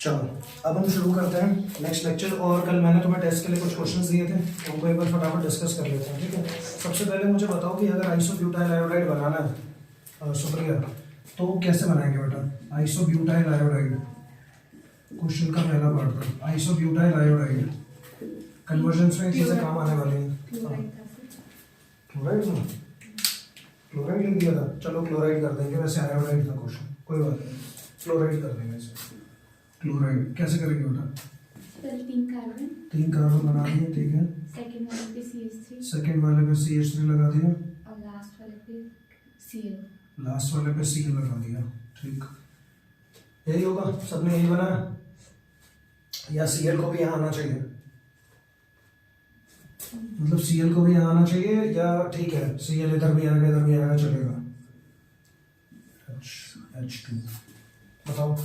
चलो अब हम शुरू करते हैं नेक्स्ट लेक्चर। और कल मैंने तुम्हें टेस्ट के लिए कुछ क्वेश्चंस दिए थे, उनको एक बार फटाफट डिस्कस कर लेते हैं, ठीक है। सबसे पहले मुझे बताओ कि अगर आइसोब्यूटाइल आयोडाइड बनाना है सुप्रिया, तो कैसे बनाएंगे बेटा। आइसोब्यूटाइल आयोडाइड, क्वेश्चन का पहला पार्ट था आइसोब्यूटाइल आयोडाइड। कन्वर्जन्स में चीज़ें काम आने वाली हैं। क्लोराइड में क्लोराइड लिख दिया था, चलो क्लोराइड कर देंगे, वैसे आयोडाइड था क्वेश्चन, कोई बात नहीं, क्लोराइड कर देंगे इसे। क्लोराइड कैसे करेंगे बेटा। तीन कार्बन बना दिए, ठीक है। सेकंड वाले पे CH3, सेकंड वाले पे CH3 लगा दिया, और लास्ट वाले पे Cl। लास्ट वाले पे Cl लगा दिया, ठीक। यही होगा, सबने यही बनाया, या Cl को भी यहाँ आना चाहिए, मतलब Cl को भी यहाँ आना चाहिए, या ठीक है Cl इधर भी आएगा इधर भी आएगा, चलेगा। H2 बताओ।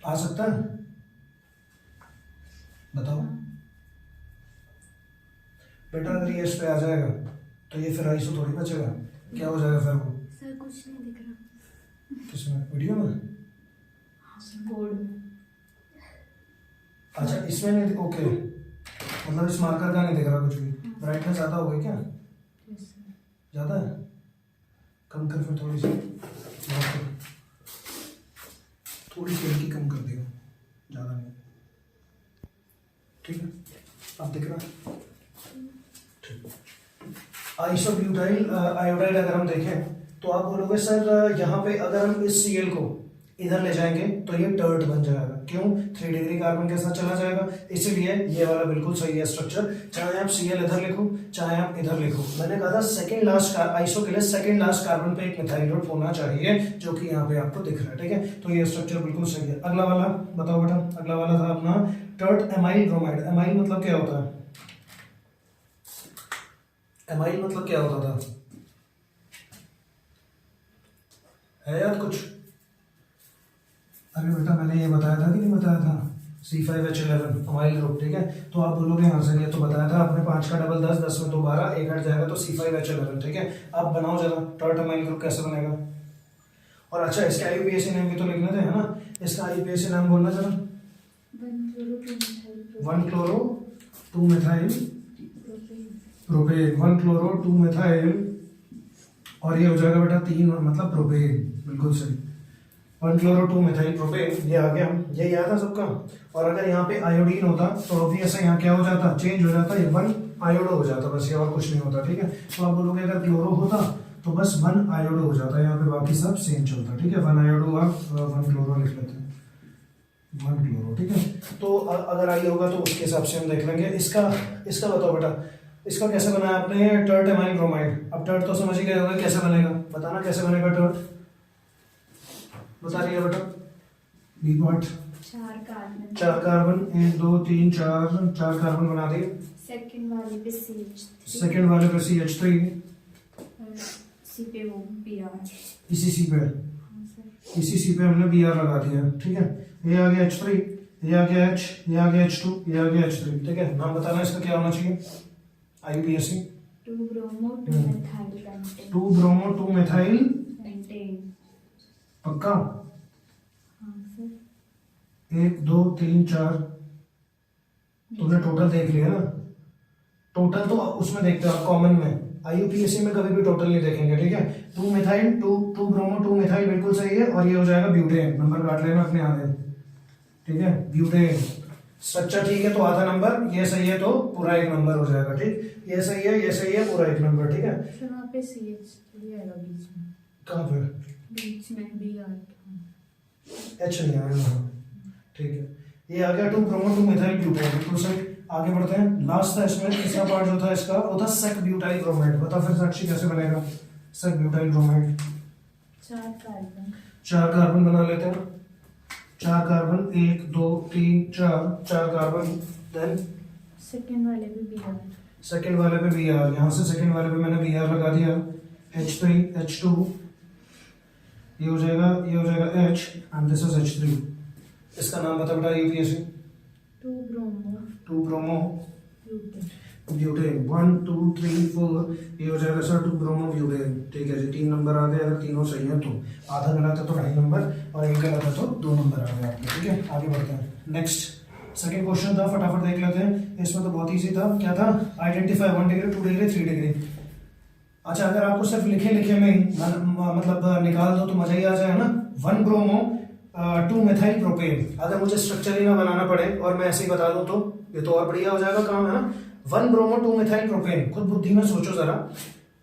आ सकता है, बताओ बेटा। अगर ये इस पे आ जाएगा तो ये फिर आइसो थोड़ी बचेगा, क्या हो जाएगा फिर वो। सर कुछ नहीं दिख रहा। किसमें, वीडियो में। बोर्ड में। अच्छा इसमें नहीं, ओके, मतलब इस मार्कर का नहीं दिख रहा कुछ भी। ब्राइटनेस ज़्यादा हो गई क्या, ज़्यादा है, कम कर फिर थोड़ी सी, थोड़ी सी हल्की कम कर दियो, ज़्यादा नहीं, ठीक है। अब दिख रहा है, ठीक। आइसोब्यूटाइल आयोडाइड अगर हम देखें तो आप बोलोगे सर यहाँ पे अगर हम इस Cl को इधर ले जाएंगे तो ये टर्ट बन जाएगा, क्यों, 3 डिग्री कार्बन के साथ चला जाएगा, इसीलिए ये वाला बिल्कुल सही है स्ट्रक्चर। चाहे आप Cl इधर लिखो चाहे आप इधर लिखो, मैंने कहा था सेकंड लास्ट आइसो के लिए सेकंड लास्ट कार्बन पे एक मिथाइल ग्रुप होना चाहिए, जो कि यहाँ पे आपको दिख रहा है, ठीक है। तो ये स्ट्रक्चर बिल्कुल सही है। अगला वाला बताओ बेटा, अगला वाला था अपना टर्ट एमाइल ब्रोमाइड। एमाइल मतलब क्या होता है, एमाइल मतलब क्या होता था, है याद कुछ। अरे बेटा मैंने ये बताया था कि नहीं बताया था, C5H11 अमाइल ग्रुप, ठीक है। तो आप बोलोगे हाँ सर ये तो बताया था आपने, 5 का डबल 10, 10 में 2 12, एक हट जाएगा तो C5H11, ठीक है। आप बनाओ जरा टर्ट अमाइल ग्रुप कैसे बनेगा। और अच्छा इसका IUPAC नाम भी तो लिखने थे, है ना, इसका IUPAC नाम बोलना जरा। 1 chloro 2 methyl propane, 1 chloro 2 methyl, और ये हो जाएगा बेटा 3 मतलब प्रोपेन, बिल्कुल सही। 1 क्लोरो 2 मिथाइल प्रोपेन, ये आ गया, ये याद है सबका। और अगर यहाँ पे आयोडीन होता तो ऑब्वियस है यहाँ क्या हो जाता, चेंज हो जाता, ये 1 आयोडो हो जाता, बस ये और कुछ नहीं होता, ठीक है। तो आप बोलोगे अगर क्लोरो होता तो बस 1 आयोडो हो जाता, यहाँ पे बाकी सब सेम चलता, ठीक है। 1 आयोडो आप 1 क्लोरो लिख लेते हैं, 1 क्लोरो, ठीक है। तो अगर आई होगा तो उसके हिसाब से हम देख लेंगे। इसका बताओ बेटा, इसका कैसे बनाया आपने टर्ट एमाइल ब्रोमाइड। अब टर्ट तो समझ ही गए होंगे कैसे बनेगा, बताना कैसे बनेगा टर्ट, बता रही है बेटा। बी पार्ट 4 कार्बन 1 2 3 4 कार्बन बना दिए। सेकंड वाले पे CH3, सेकंड वाले पे CH3, सी पे वो Br। इसी सी पे, इसी सी पे हमने Br लगा दिया, ठीक है। ये आ गया H3, ये आ गया H, ये आ गया H2, ये आ गया H3, ठीक है। नाम बताना इसका क्या होना चाहिए, IUPAC। 2 bromo 2 methyl pentane। 2 bromo 2 methyl pentane। पक्का। हाँ सर। 1 2 3 4, तुमने टोटल देख लिया ना, टोटल तो उसमें देखते हो कॉमन में, IUPAC में कभी भी टोटल नहीं देखेंगे, ठीक है। 2 मिथाइल 2 ब्रोमो 2 मिथाइल बिल्कुल सही है, और ये हो जाएगा ब्यूटेन, नंबर काट लेना अपने आगे, ठीक है। ब्यूटेन स्ट्रक्चर ठीक है तो आधा नंबर, ये सही है तो पूरा 1 नंबर हो जाएगा, ठीक। ये सही है ये सही है, पूरा 1 नंबर, ठीक है। फिर वहाँ पे CH3 आएगा बीच में। कहाँ पे, बीच में Br। H नहीं आया, हाँ ठीक है। ये आ गया 2 ब्रोमो 2 मिथाइल ब्यूटेन, बिल्कुल सही। आगे बढ़ते हैं, लास्ट था इसमें, तीसरा पार्ट जो था इसका वो था सेक ब्यूटाइल ब्रोमाइड। बता फिर साक्षी कैसे बनेगा सेक ब्यूटाइल ब्रोमाइड। 4 कार्बन बना लेते हैं, 4 कार्बन 1 2 3 4 कार्बन, देन सेकंड वाले पे Br। सेकंड वाले पे Br, यहाँ से सेकंड वाले पे मैंने Br लगा दिया, H3 H2, ये हो जाएगा H, and this is H3। इसका नाम बता बेटा IUPAC। 2 bromo 2 bromo butane. Butane 1 2 3 4, ये हो जाएगा सर 2 ब्रोमो ब्यूटेन। ठीक है जी, 3 नंबर आ गए। अगर तीनों सही है तो आधा गलत है तो 2.5 नंबर, और एक गलत है तो 2 नंबर आ गए आपके। ठीक है, आगे बढ़ते हैं। नेक्स्ट सेकंड क्वेश्चन था, फटाफट देख लेते हैं। इसमें तो बहुत ईजी था। क्या था? Identify 1 degree 2 degree 3 degree. अच्छा, अगर आपको सिर्फ लिखे लिखे में ही मतलब निकाल दो तो मजा ही आ जाए ना। 1 ब्रोमो 2 मिथाइल प्रोपेन, अगर मुझे स्ट्रक्चर ही ना बनाना पड़े और मैं ऐसे ही बता दूं तो ये तो और बढ़िया हो जाएगा काम, है ना। 1 ब्रोमो 2 मिथाइल प्रोपेन, खुद बुद्धि में सोचो जरा।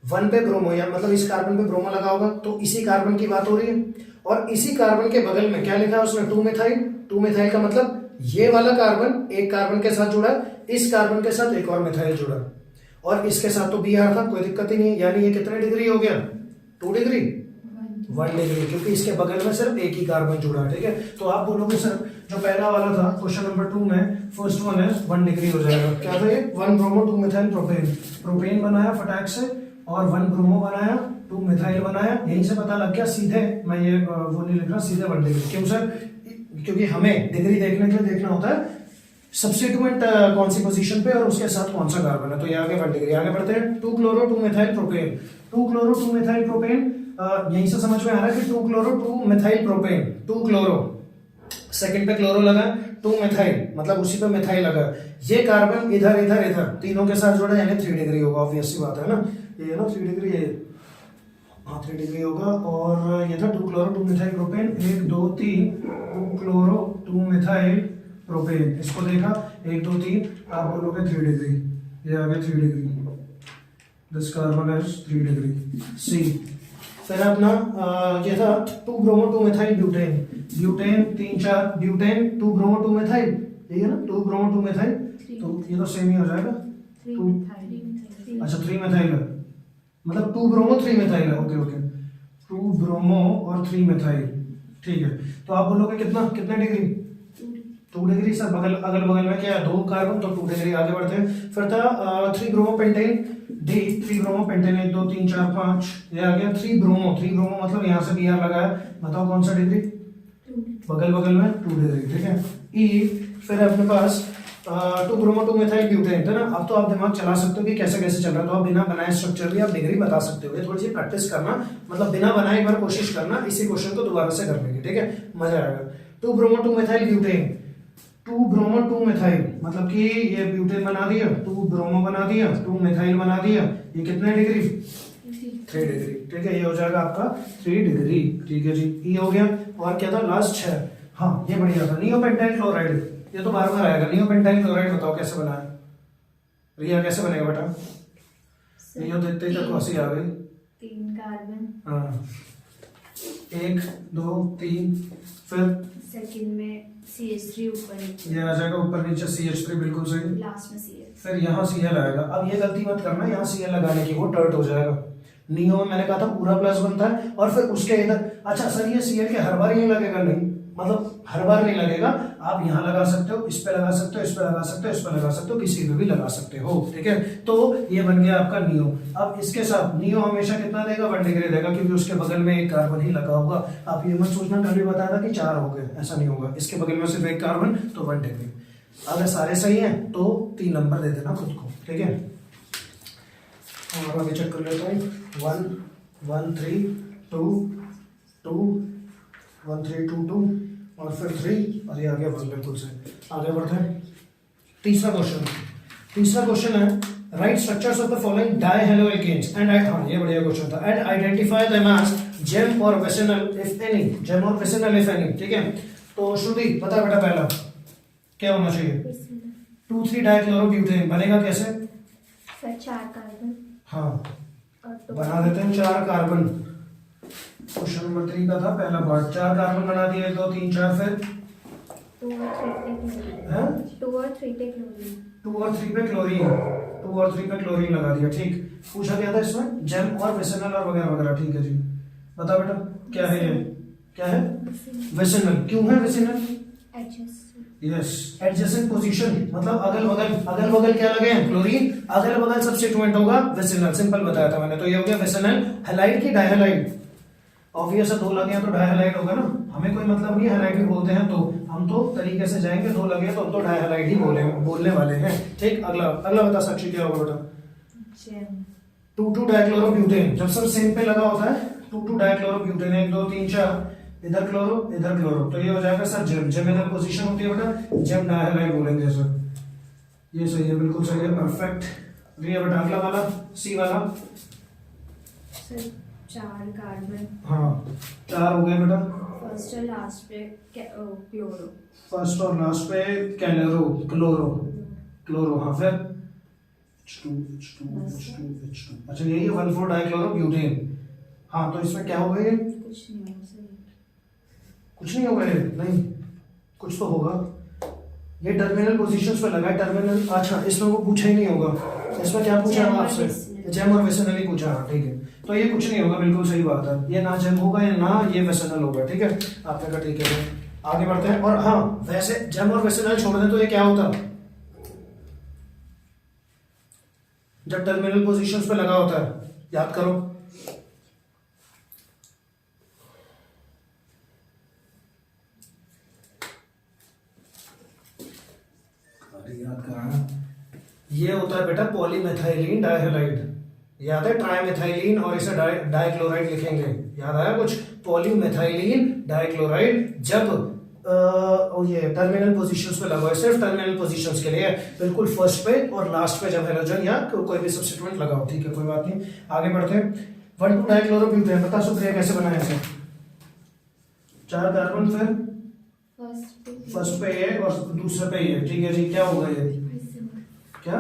1 पे ब्रोमो, या मतलब इस कार्बन पे ब्रोमो लगा होगा तो इसी कार्बन की बात हो रही है, और इसी कार्बन के बगल में क्या लिखा है उसने? 2 मिथाइल। 2 मिथाइल का मतलब ये वाला कार्बन एक कार्बन के साथ जुड़ा, इस कार्बन के साथ एक और मिथाइल जुड़ा, और इसके साथ तो Br था, कोई दिक्कत ही नहीं। यानी ये कितने डिग्री हो गया? 2 डिग्री 1 डिग्री, क्योंकि इसके बगल में सिर्फ एक ही कार्बन जुड़ा है। ठीक है, तो आप बोलोगे सर जो पहला वाला था क्वेश्चन नंबर 2 में, फर्स्ट वन है 1 डिग्री हो जाएगा। क्या था ये? 1 ब्रोमो 2 मिथाइल प्रोपेन। प्रोपेन बनाया फटाक से, और 1 ब्रोमो बनाया, 2 मिथाइल बनाया। यहीं से पता लग गया सीधे, मैं ये वो नहीं लिख रहा, सीधे 1 डिग्री। क्यों सर? क्योंकि हमें डिग्री देखने के लिए देखना होता है सब्स्टिट्यूएंट कौन सी पोजीशन पे और उसके साथ कौन सा कार्बन है। तो ये आगे 1 डिग्री। आगे बढ़ते हैं। 2 chloro 2 methyl propane. 2 chloro 2 methyl propane, यहीं से समझ में आ रहा है कि 2 chloro 2 methyl propane. 2 chloro, second पे क्लोरो लगा, 2 मिथाइल मतलब उसी पे मिथाइल लगा। ये कार्बन इधर इधर इधर तीनों के साथ जुड़ा, यानी 3 डिग्री होगा। ऑब्वियस सी बात है ना, ये ना 3 डिग्री, ये हाँ 3 डिग्री होगा। और ये था 2 chloro 2 methyl propane, 1 2 3 2 chloro 2 methyl propane. इसको देखा 1 2 3, आप बोलोगे 3 डिग्री, ये आ गया 3 degree. This carbon is 3 degree. C फिर अपना ये था 2 bromo 2 methyl butane. Butane 3 4 butane 2 bromo 2 methyl, ठीक है ना, 2 ब्रोमो 2 मिथाइल, तो ये तो सेम ही हो जाएगा। 3 मिथाइल। अच्छा 3 मिथाइल है, मतलब 2 ब्रोमो 3 मिथाइल है। ओके ओके, 2 ब्रोमो और 3 मिथाइल। ठीक है, तो आप बोलोगे कितना, कितने डिग्री? 2 degree sir. बगल अगल बगल में क्या है? 2 कार्बन, तो 2 डिग्री। आगे बढ़ते हैं। फिर था 3 bromo pentane D. 3 bromo pentane, 1 2 3 4 5, ये आ गया 3 ब्रोमो। 3 ब्रोमो मतलब यहाँ से Br लगाया, बताओ कौन सा डिग्री? बगल बगल में 2 डिग्री। ठीक है, ई। फिर अपने पास 2 ब्रोमो 2 मिथाइल ब्यूटेन था ना। अब तो आप दिमाग चला सकते हो कि कैसे कैसे चल रहा है, तो आप बिना बनाए स्ट्रक्चर भी आप डिग्री बता सकते हो। ये थोड़ी सी प्रैक्टिस करना, मतलब बिना बनाए एक बार कोशिश करना इसी क्वेश्चन को दोबारा से करने की। ठीक है, मजा आएगा। 2 bromo 2 methyl butane, 2 bromo 2 methyl, मतलब कि ये ब्यूटेन बना दिया, 2 ब्रोमो बना दिया, 2 मिथाइल बना दिया। ये कितने डिग्री? 3 डिग्री। ठीक है, ये हो जाएगा आपका 3 डिग्री। ठीक है जी, ये हो गया। और क्या था लास्ट? 6। हाँ ये बढ़िया था, नियोपेंटाइल क्लोराइड। ये तो बार बार आएगा। नियोपेंटाइल क्लोराइड बताओ कैसे बना है? रिया कैसे बनेगा बेटा? ये देखते ही तक हंसी आ गई। 3 कार्बन, हाँ 1 2 3, फिर सेकंड में CH3 ऊपर, ये आ जाएगा ऊपर नीचे CH3, बिल्कुल सही। लास्ट में CH। फिर यहाँ Cl आएगा। अब ये गलती मत करना यहाँ Cl लगाने की, वो टर्ट हो जाएगा। नियो में मैंने कहा था पूरा प्लस बनता है, और फिर उसके इधर। अच्छा सर ये Cl के हर बार ही लगेगा? नहीं, मतलब हर बार नहीं लगेगा। आप यहाँ लगा सकते हो, इस पे लगा सकते हो, इस पे लगा सकते हो, इस पे लगा सकते हो, किसी पे भी लगा सकते हो। ठीक है, तो ये बन गया आपका नियो। अब इसके साथ नियो हमेशा कितना देगा? 1 डिग्री देगा, क्योंकि उसके बगल में एक कार्बन ही लगा होगा। आप ये मत सोचना कल भी बताया था कि 4 हो गए, ऐसा नहीं होगा। इसके बगल में सिर्फ एक कार्बन, तो 1 डिग्री। अगर सारे सही हैं तो 3 नंबर दे देना खुद को। ठीक है, और अभी चेक कर लेता हूँ। 1 1 3 2 2 1 3 2 2, और फिर 3, और ये आ गया 1, बिल्कुल से। आगे बढ़ते हैं। तीसरा क्वेश्चन है write structures of the following dihalo alkanes and हाँ ये बढ़िया क्वेश्चन था। And identify them as gem और वेसिनल इफ एनी। जेम और वेसिनल इफ एनी। ठीक है, तो श्रुति बता बेटा पहला क्या होना चाहिए? 2 3 डाइक्लोरोब्यूटेन बनेगा कैसे? सर 4 कार्बन, हाँ और बना देते हैं 4 कार्बन। क्वेश्चन नंबर 3 का था पहला पार्ट। 4 कार्बन बना दिए, 1 2 3 4, फिर 2 और 3 पे क्लोरीन। हैं? 2 और 3 पे क्लोरीन। 2 और 3 पे क्लोरीन, 2 और 3 पे क्लोरीन लगा दिया। ठीक, पूछा गया था इसमें जेम और वेसिनल और वगैरह वगैरह। ठीक है जी, बता बेटा क्या है ये? क्या है? वेसिनल। क्यों है वेसिनल? यस, एडजेसेंट पोजीशन, मतलब अगल बगल क्या लगे हैं? क्लोरीन। अगल बगल सब्स्टिट्यूएंट होगा वेसिनल। सिंपल बताया था मैंने। तो ये हो गया वेसिनल। हैलाइड की डाइहैलाइड? ऑब्वियस है, दो लगे हैं तो डायहालाइड होगा ना, हमें कोई मतलब नहीं हैलाइड भी बोलते हैं तो हम तो तरीके से जाएंगे, दो लगे हैं तो हम तो डायहालाइड ही बोलने वाले हैं। ठीक, अगला अगला बता साक्षी क्या होगा बेटा? जेम। 2,2 डाइक्लोरोब्यूटेन। जब सब सेम पे लगा होता है 2,2 डाइक्लोरोब्यूटेन, 1 2 3 4 इधर क्लोरो इधर क्लोरो, तो ये हो जाएगा सर जेम। जेमिनल पोजीशन होती है बेटा, जेम डायहालाइड बोलेंगे सर। ये सही है, बिल्कुल सही है, परफेक्ट। ये बेटा अगला वाला सी वाला। Sir 4 carbon. हाँ 4 हो गए बेटा। फर्स्ट और लास्ट पे क्लोरो। फर्स्ट और लास्ट पे कैलोरो क्लोरो क्लोरो। हाँ फिर H2 H2 H2 H2। अच्छा यही है 1,4 डाइक्लोरोब्यूटेन। हाँ तो इसमें क्या होगा ये? कुछ नहीं हो सर, कुछ नहीं होगा ये? नहीं कुछ तो होगा। ये टर्मिनल पोजीशंस पे लगा है, टर्मिनल। अच्छा इसमें वो पूछा ही नहीं होगा, इसमें क्या पूछा है आपसे? जेम और वेसेनल ही पूछा। हाँ ठीक है, तो ये कुछ नहीं होगा, बिल्कुल सही बात है। ये ना जेम होगा या ना ये वेसेनल होगा। ठीक है, आपने कहा ठीक है, आगे बढ़ते हैं। और हाँ वैसे जेम और वेसेनल छोड़ दें तो ये क्या होता? जब टर्मिनल पोजीशंस पे लगा होता है, याद करो। याद कराना, ये होता है बेटा पॉलीमेथाइलिन डाइहैलाइड। याद है? ट्राइमेथाइलिन और इसे डाइक्लोराइड लिखेंगे। याद आया कुछ? पॉलीमेथाइलिन डाइक्लोराइड जब ये टर्मिनल पोजीशंस पे लगा है, सिर्फ टर्मिनल पोजीशंस के लिए, बिल्कुल फर्स्ट पे और लास्ट पे जब हैलोजन या कोई भी सब्स्टिट्यूएंट लगाओ। ठीक है, कोई बात नहीं, आगे बढ़ते हैं। 1,2 डाइक्लोरोब्यूटेन। बता सुप्रिया कैसे बनाया इसे? 4 कार्बन, फिर फर्स्ट पे ये और दूसरे पे ये। ठीक है जी, क्या होगा ये? क्या?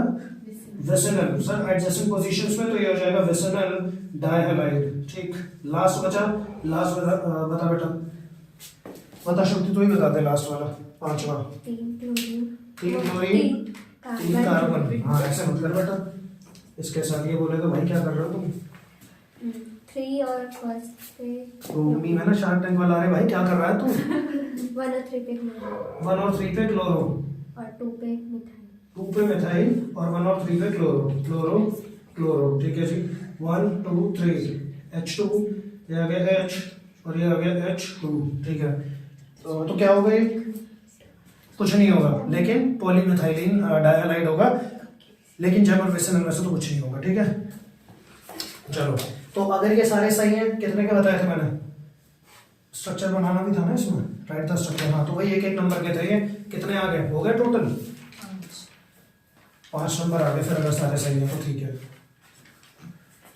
वेसेनल। सर एडजेसेंट पोजीशंस में तो ये हो जाएगा वेसेनल डाइहैलाइड। ठीक, लास्ट बचा, लास्ट बता बेटा, बता शुक्ति, तो ही बता दे लास्ट वाला, पांचवा। 3 क्लोरीन, 3 क्लोरीन 3 कार्बन। हाँ ऐसे मत कर बेटा, इसके साथ ये बोले तो भाई क्या कर रहे हो तुम? 3 और फर्स्ट पे तो मी में ना शार्क टैंक वाला, अरे भाई क्या कर रहा है तू? 1 और 3 पे क्लोरो 1 और 3 पे क्लोरो, और 2 पे मिथाइल। 2 पे मिथाइल और 1 और 3 पे क्लोरो क्लोरो क्लोरो। ठीक है जी, 1 2 3 H2, ये आ गया H और ये आ गया H2। ठीक है, तो क्या होगा ये? कुछ नहीं होगा, लेकिन पॉलीमेथाइलिन डाइहैलाइड होगा, लेकिन जेम और वेसेनल में से तो कुछ नहीं होगा। ठीक है, चलो। तो अगर ये सारे सही हैं, कितने के बताए थे मैंने? स्ट्रक्चर बनाना भी था ना इसमें, राइट द स्ट्रक्चर। हाँ तो वही 1-1 नंबर के थे ये। कितने आ गए? हो गए टोटल 5 नंबर आ गए। फिर अगर सारे सही है तो ठीक है,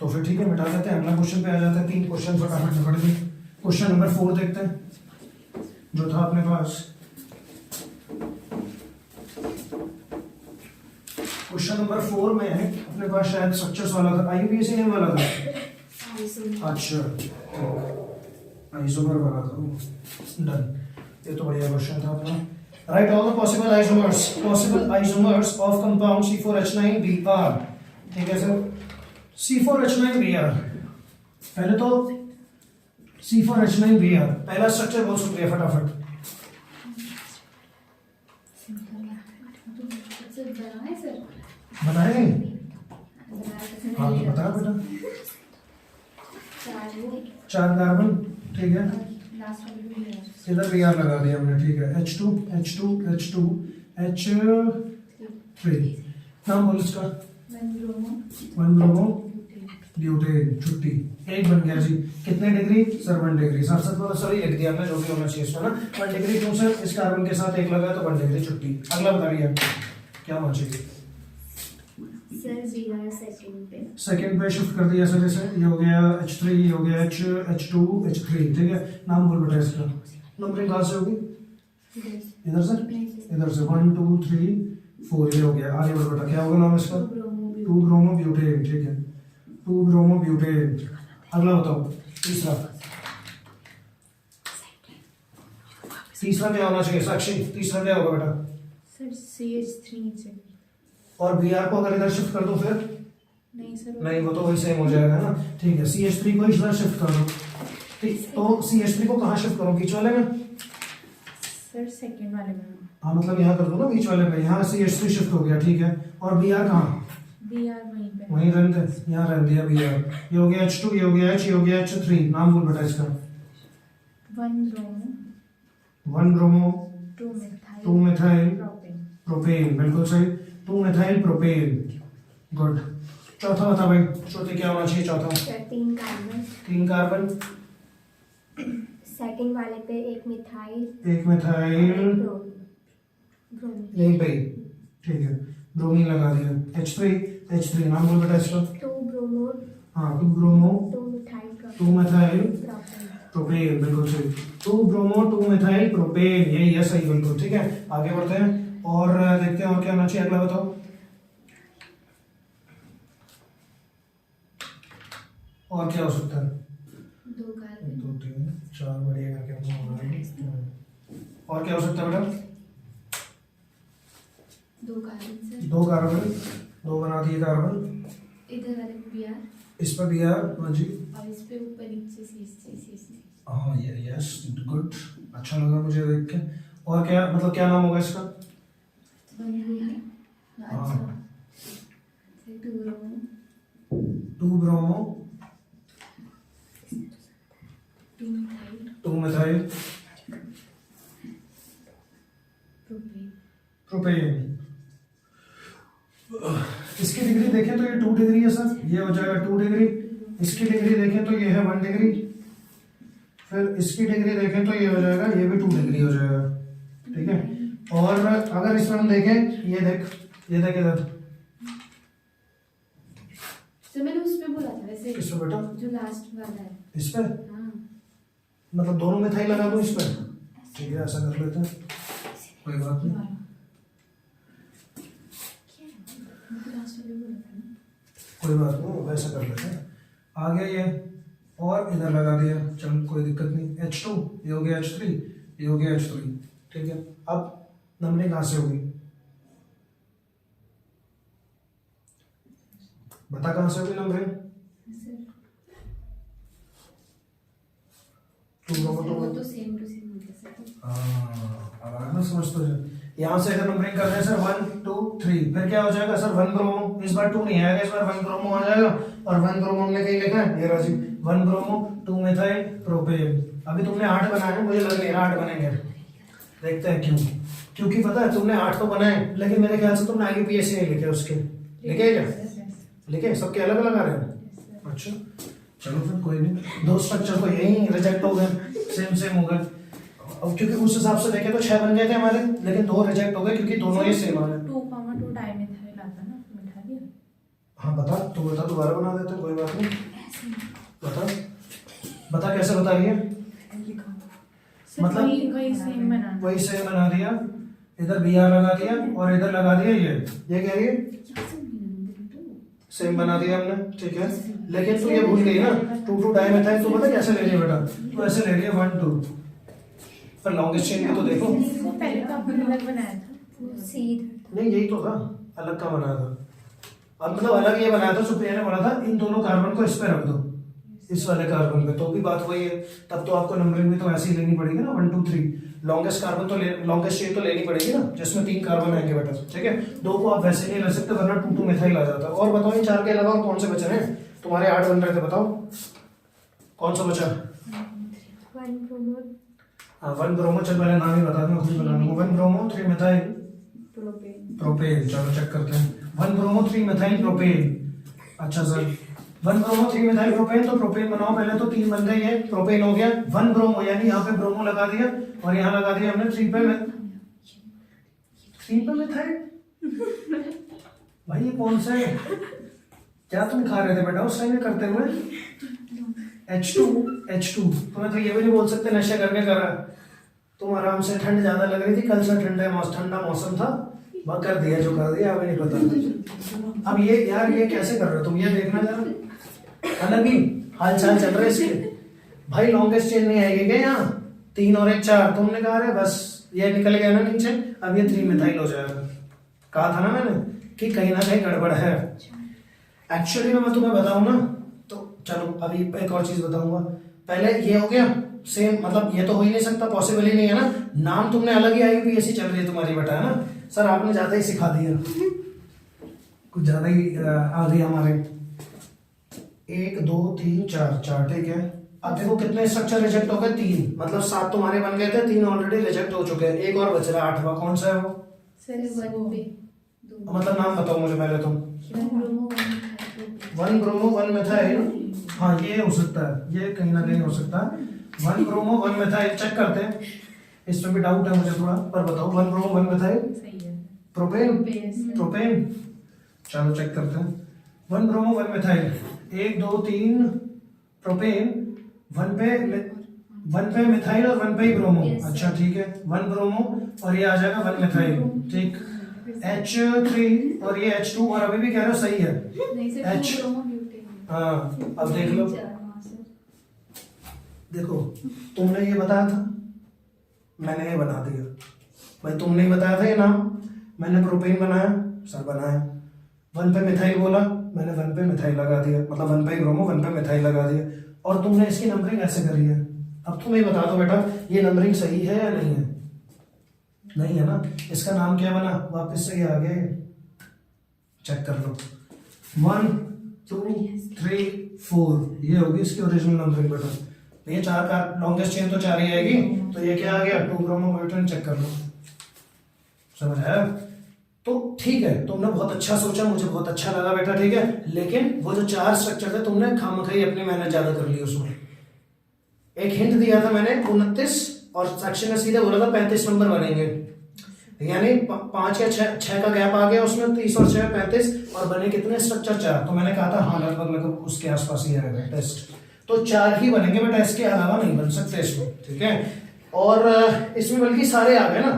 तो फिर ठीक है, मिटा देते हैं। अगला क्वेश्चन पे आ जाते हैं। 3 क्वेश्चन फटाफट निपट गए। क्वेश्चन नंबर 4 देखते हैं जो था अपने पास। क्वेश्चन नंबर 4 में अपने पास शायद स्ट्रक्चर्स वाला था, आईयूपीएसी नहीं वाला था। अच्छा, आइसोमर वाला था। डन, ये तो बढ़िया क्वेश्चन था अपना। Right all the possible isomers of compound C4H9Br। ठीक है सर, C4H9Br। पहले तो C4H9Br पहला स्ट्रक्चर बोल सकते हैं फटाफट। बनाए? हाँ तो बता बेटा। 4 कार्बन। ठीक है, इधर Br लगा दिया हमने। ठीक है, H2 H2 H2 H3। नाम बोल इसका। 1 ब्रोमो ब्यूटेन। छुट्टी, 1 बन गया जी। कितने डिग्री? Sir 1 degree. साथ साथ मतलब सही लिख दिया हमने, जो भी होना चाहिए इसमें ना। 1 डिग्री क्यों सर? इस कार्बन के साथ 1 लगा तो 1 डिग्री छुट्टी। अगला बता दिया क्या होना चाहिए? सर Br सेकंड पे शिफ्ट कर दिया सर इसे। ये हो गया H3, ये हो गया H, H2 H3। ठीक है, नाम बोल बेटा इसका। नंबरिंग कहाँ से होगी? इधर से, इधर से 1 2 3 4। ये हो गया, आगे बढ़ बेटा। क्या होगा नाम इसका? 2 ब्रोमो ब्यूटेन। ठीक है, 2 ब्रोमो ब्यूटेन। अगला बताओ, तीसरा। तीसरा क्या होना चाहिए साक्षी? तीसरा क्या होगा बेटा? सर CH3 और Br को अगर इधर शिफ्ट कर दो फिर? नहीं सर, नहीं, वो तो वही सेम हो जाएगा ना। ठीक है, CH3 को इधर शिफ्ट कर दो। ठीक, तो CH3 को कहाँ शिफ्ट करो? बीच वाले में? सर सेकंड वाले में। हाँ मतलब यहाँ कर दो ना बीच वाले में। यहाँ CH3 शिफ्ट हो गया। ठीक है, और Br कहाँ? Br वहीं पे, वहीं रहने दे, यहाँ रहने दिया Br। ये हो गया H2, ये हो गया H, ये हो गया H3। नाम बोल बेटा इसका। One bromo 1 bromo 2 2 methyl propane propane, बिल्कुल सही, 2 मिथाइल प्रोपेन। गुड। चौथा बता भाई, श्रुति क्या होना चाहिए चौथा? 3 कार्बन, 3 कार्बन, सेकंड वाले पे 1 मिथाइल, 1 मिथाइल, ब्रोमीन, यहीं पे ही, ठीक है, ब्रोमीन लगा दिया। H3 नाम बोल बेटा इसका। 2 ब्रोमो, हाँ, 2 bromo 2 methyl 2 methyl propane. Propane, बिल्कुल सही, 2 ब्रोमो 2 मिथाइल प्रोपेन, यही है सही, बिल्कुल ठीक है। आगे बढ़ते हैं और देखते हैं और क्या होना चाहिए, अगला बताओ। और क्या हो सकता है? 2 1 कार्बन 2 3 4 बढ़िया करके अपना होना है। और क्या हो सकता है बेटा? 2 कार्बन सर। 2 कार्बन, 2 बना दिए कार्बन, इधर वाले पे Br इस पर भी यार, हाँ जी, और इस पे ऊपर नीचे CH3 हाँ ये यस, गुड, अच्छा लगा मुझे देख के। और क्या मतलब क्या नाम होगा इसका? 1 ब्रोमो हाँ। अच्छा फिर 2 bromo 2 bromo 2 methyl 2 methyl propane. Propane. इसकी डिग्री देखें तो ये 2 डिग्री है सर, ये हो जाएगा 2 डिग्री। इसकी डिग्री देखें तो ये है 1 डिग्री। फिर इसकी डिग्री देखें तो ये हो जाएगा, ये भी 2 डिग्री हो जाएगा, ठीक है। और अगर इसमें हम देखें, ये देख इधर, तो मैंने उस पे बोला था वैसे किस पे बेटा? जो लास्ट वाला है। इस पे हाँ मतलब दोनों मिथाइल लगा दूं इस पे, ठीक है, ऐसा कर लेते हैं, कोई बात नहीं, लास्ट वाले बोला था ना। कोई बात नहीं, वैसा कर लेते हैं। आ गया ये, और इधर लगा दिया, चल कोई दिक्कत नहीं। H2, ये हो गया H3, ये हो गया H3, ठीक है। अब नंबरिंग कहाँ से होगी? बता कहाँ से होगी नंबरिंग? सर 2 ब्रोमो वो 2, तो सेम टू सेम हो गया सर। हाँ अब आया ना समझ तो है। यहाँ से अगर नंबरिंग कर रहे हैं सर 1 2 3, फिर क्या हो जाएगा सर? 1 ब्रोमो, इस बार 2 नहीं आएगा, इस बार 1 ब्रोमो आ जाएगा। और 1 ब्रोमो हमने कहीं लिखा है, ये राजी, 1 ब्रोमो 2 मिथाइल प्रोपेन। अभी तुमने 8 बनाए हैं, मुझे लग नहीं रहा 8 बनेंगे, देखते हैं क्यों। क्योंकि पता है तुमने 8 तो बनाए, लेकिन मेरे ख्याल से तुमने IUPAC नहीं लिखे उसके, लिखे क्या? लिखे, सबके अलग अलग आ रहे हैं। अच्छा चलो फिर कोई नहीं, 2 स्ट्रक्चर तो यही रिजेक्ट हो गए, सेम हो गए। अब क्योंकि उस हिसाब से देखे तो 6 बन गए थे हमारे, लेकिन 2 रिजेक्ट हो गए क्योंकि दोनों ही सेम आ गए। 2,2 डाइमिथाइल आता ना, मिठा दिया। हाँ बता, तू बता, दोबारा बना देते हैं, कोई बात नहीं, बता कैसे बता रही है? मतलब वही सेम बना। वही सेम बना दिया, इधर Br लगा दिया और इधर लगा दिया, ये कह रही है सेम बना दिया हमने, ठीक है। लेकिन तू ये भूल गई ना, 2 डाइमिथाइल, तू पता कैसे ले रही है बेटा? तू ऐसे ले रही है 1 2, पर लॉन्गेस्ट चेन भी तो देखो। वो पहले तो आपने अलग बनाया था। सीध नहीं यही तो था, अलग का बनाया था। अब मतलब अलग ये बनाया था, सुप्रिया ने बोला था इन दोनों कार्बन को इस पे रख दो, इस वाले कार्बन पे, तो भी बात वही है। तब तो आपको नंबरिंग भी तो ऐसे ही लेनी पड़ेगी ना, 1 2 3, लॉन्गेस्ट कार्बन तो लॉन्गेस्ट चेन तो लेनी पड़ेगी ना, जिसमें 3 कार्बन आएंगे बेटा, ठीक है। 2 को आप वैसे नहीं ले सकते, वरना 2 2 मिथाइल आ जाता। और बताओ इन 4 के अलावा और कौन से बचे हैं? तुम्हारे 8 बन रहे थे, बताओ कौन सा बचा? 1 ब्रोमो हाँ 1 ब्रोमो, चल पहले नाम ही बता दूं, खुद बता दूं। 1 ब्रोमो 3 मिथाइल प्रोपेन। प्रोपेन, चलो चेक करते हैं। 1 ब्रोमो 3 मिथाइल प्रोपेन, अच्छा सर 1 ब्रोमो 3 मिथाइल प्रोपेन, तो प्रोपेन बनाओ पहले, तो 3 बन गई है, प्रोपेन हो गया। 1 ब्रोमो यानी यहाँ पे ब्रोमो लगा दिया और यहाँ लगा दिया हमने 3 पे मिथाइल। भाई ये कौन सा है? क्या तुम खा रहे थे बेटा उस टाइम करते हुए? H2 तुम्हें तो ये भी नहीं बोल सकते नशे करके करा। तुम आराम से, ठंड ज्यादा लग रही थी कल से, ठंडा मौसम था, वह कर दिया जो कर दिया, अभी नहीं पता। अब ये यार ये कैसे कर रहे हो तुम? ये देखना जरा, अलग ही हाल चाल चल रहे इसके। भाई लॉन्गेस्ट चेन नहीं आएगी क्या यहाँ? 3 और 1 4, तुमने कहा रे बस ये निकल गया ना नीचे, अब ये 3 मिथाइल हो जाएगा। कहा था ना मैंने कि कहीं ना कहीं गड़बड़ है। एक्चुअली मैं तुम्हें बताऊं ना, तो चलो अभी एक और चीज बताऊंगा। पहले ये हो गया सेम, मतलब ये तो हो ही नहीं सकता, पॉसिबल ही नहीं है ना। नाम तुमने अलग ही IUPAC चल रही है तुम्हारी बेटा, है ना सर, आपने ज्यादा ही सिखा दिया, कुछ ज्यादा ही आ गई हमारे। 1 2 3 4 4, ठीक है। अब देखो कितने स्ट्रक्चर रिजेक्ट हो गए, 3, मतलब 7 तुम्हारे बन गए थे, 3 ऑलरेडी रिजेक्ट हो चुके हैं, एक और बच रहा है 8वां, कौन सा है वो? सर वन पे मतलब नाम बताओ मुझे पहले तुम। One bromo one methyl 1 bromo 1 methyl, हाँ ये हो सकता है, ये कहीं ना कहीं हो सकता है। 1 ब्रोमो 1 मिथाइल, चेक करते हैं, इसमें भी डाउट है मुझे थोड़ा, पर बताओ। 1 ब्रोमो 1 मिथाइल सही है प्रोपेन, सर। प्रोपेन, चलो चेक करते हैं। 1 ब्रोमो 1 मिथाइल, 1 2 3 प्रोपेन, 1 पे मिथाइल और 1 पे ही ब्रोमो। Yes, sir. अच्छा ठीक है, 1 ब्रोमो और ये आ जाएगा 1 मिथाइल, ठीक। H3 और ये H2, और अभी भी कह रहे हो सही है। नहीं सर H, 2 ब्रोमो ब्यूटेन हाँ अब देख लो, सर देखो तुमने ये बताया था, मैंने ये बना दिया। भाई तुमने ही बताया था ये नाम, मैंने प्रोपेन बनाया, सर बनाया। 1 पे मिथाइल बोला, मैंने 1 पे मिथाइल लगा दिया, मतलब 1 पे ब्रोमो 1 पे मिथाइल लगा दिया, और तुमने इसकी नंबरिंग ऐसे करी है। अब तुम ये बता दो बेटा, ये नंबरिंग सही है या नहीं है? नहीं है ना, इसका नाम क्या बना? वापस से ये आगे चेक कर लो, 1 2 3 4, ये होगी इसकी ओरिजिनल नंबरिंग बेटा। तो ये 4 का लॉन्गेस्ट चेन तो 4 ही आएगी, तो ये क्या आ गया? 2 ब्रोमो ब्यूटेन, चेक कर लो, समझ आया? तो ठीक है, तुमने बहुत अच्छा सोचा, मुझे बहुत अच्छा लगा बेटा, ठीक है। लेकिन वो जो 4 स्ट्रक्चर थे, तुमने खामखाई अपनी मेहनत ज्यादा कर ली उसमें। एक हिंट दिया था मैंने 29, और सेक्शन में सीधे बोला था 35 नंबर बनेंगे, यानी 5 या 6 का गैप आ गया उसमें, 30 और 6 35, और बने कितने स्ट्रक्चर? 4। तो मैंने कहा था हाँ लगभग उसके आसपास ही आएगा टेस्ट, तो 4 ही बनेंगे बेटा, इसके अलावा नहीं बन सकते इसमें, ठीक है। और इसमें बल्कि सारे आ गए ना,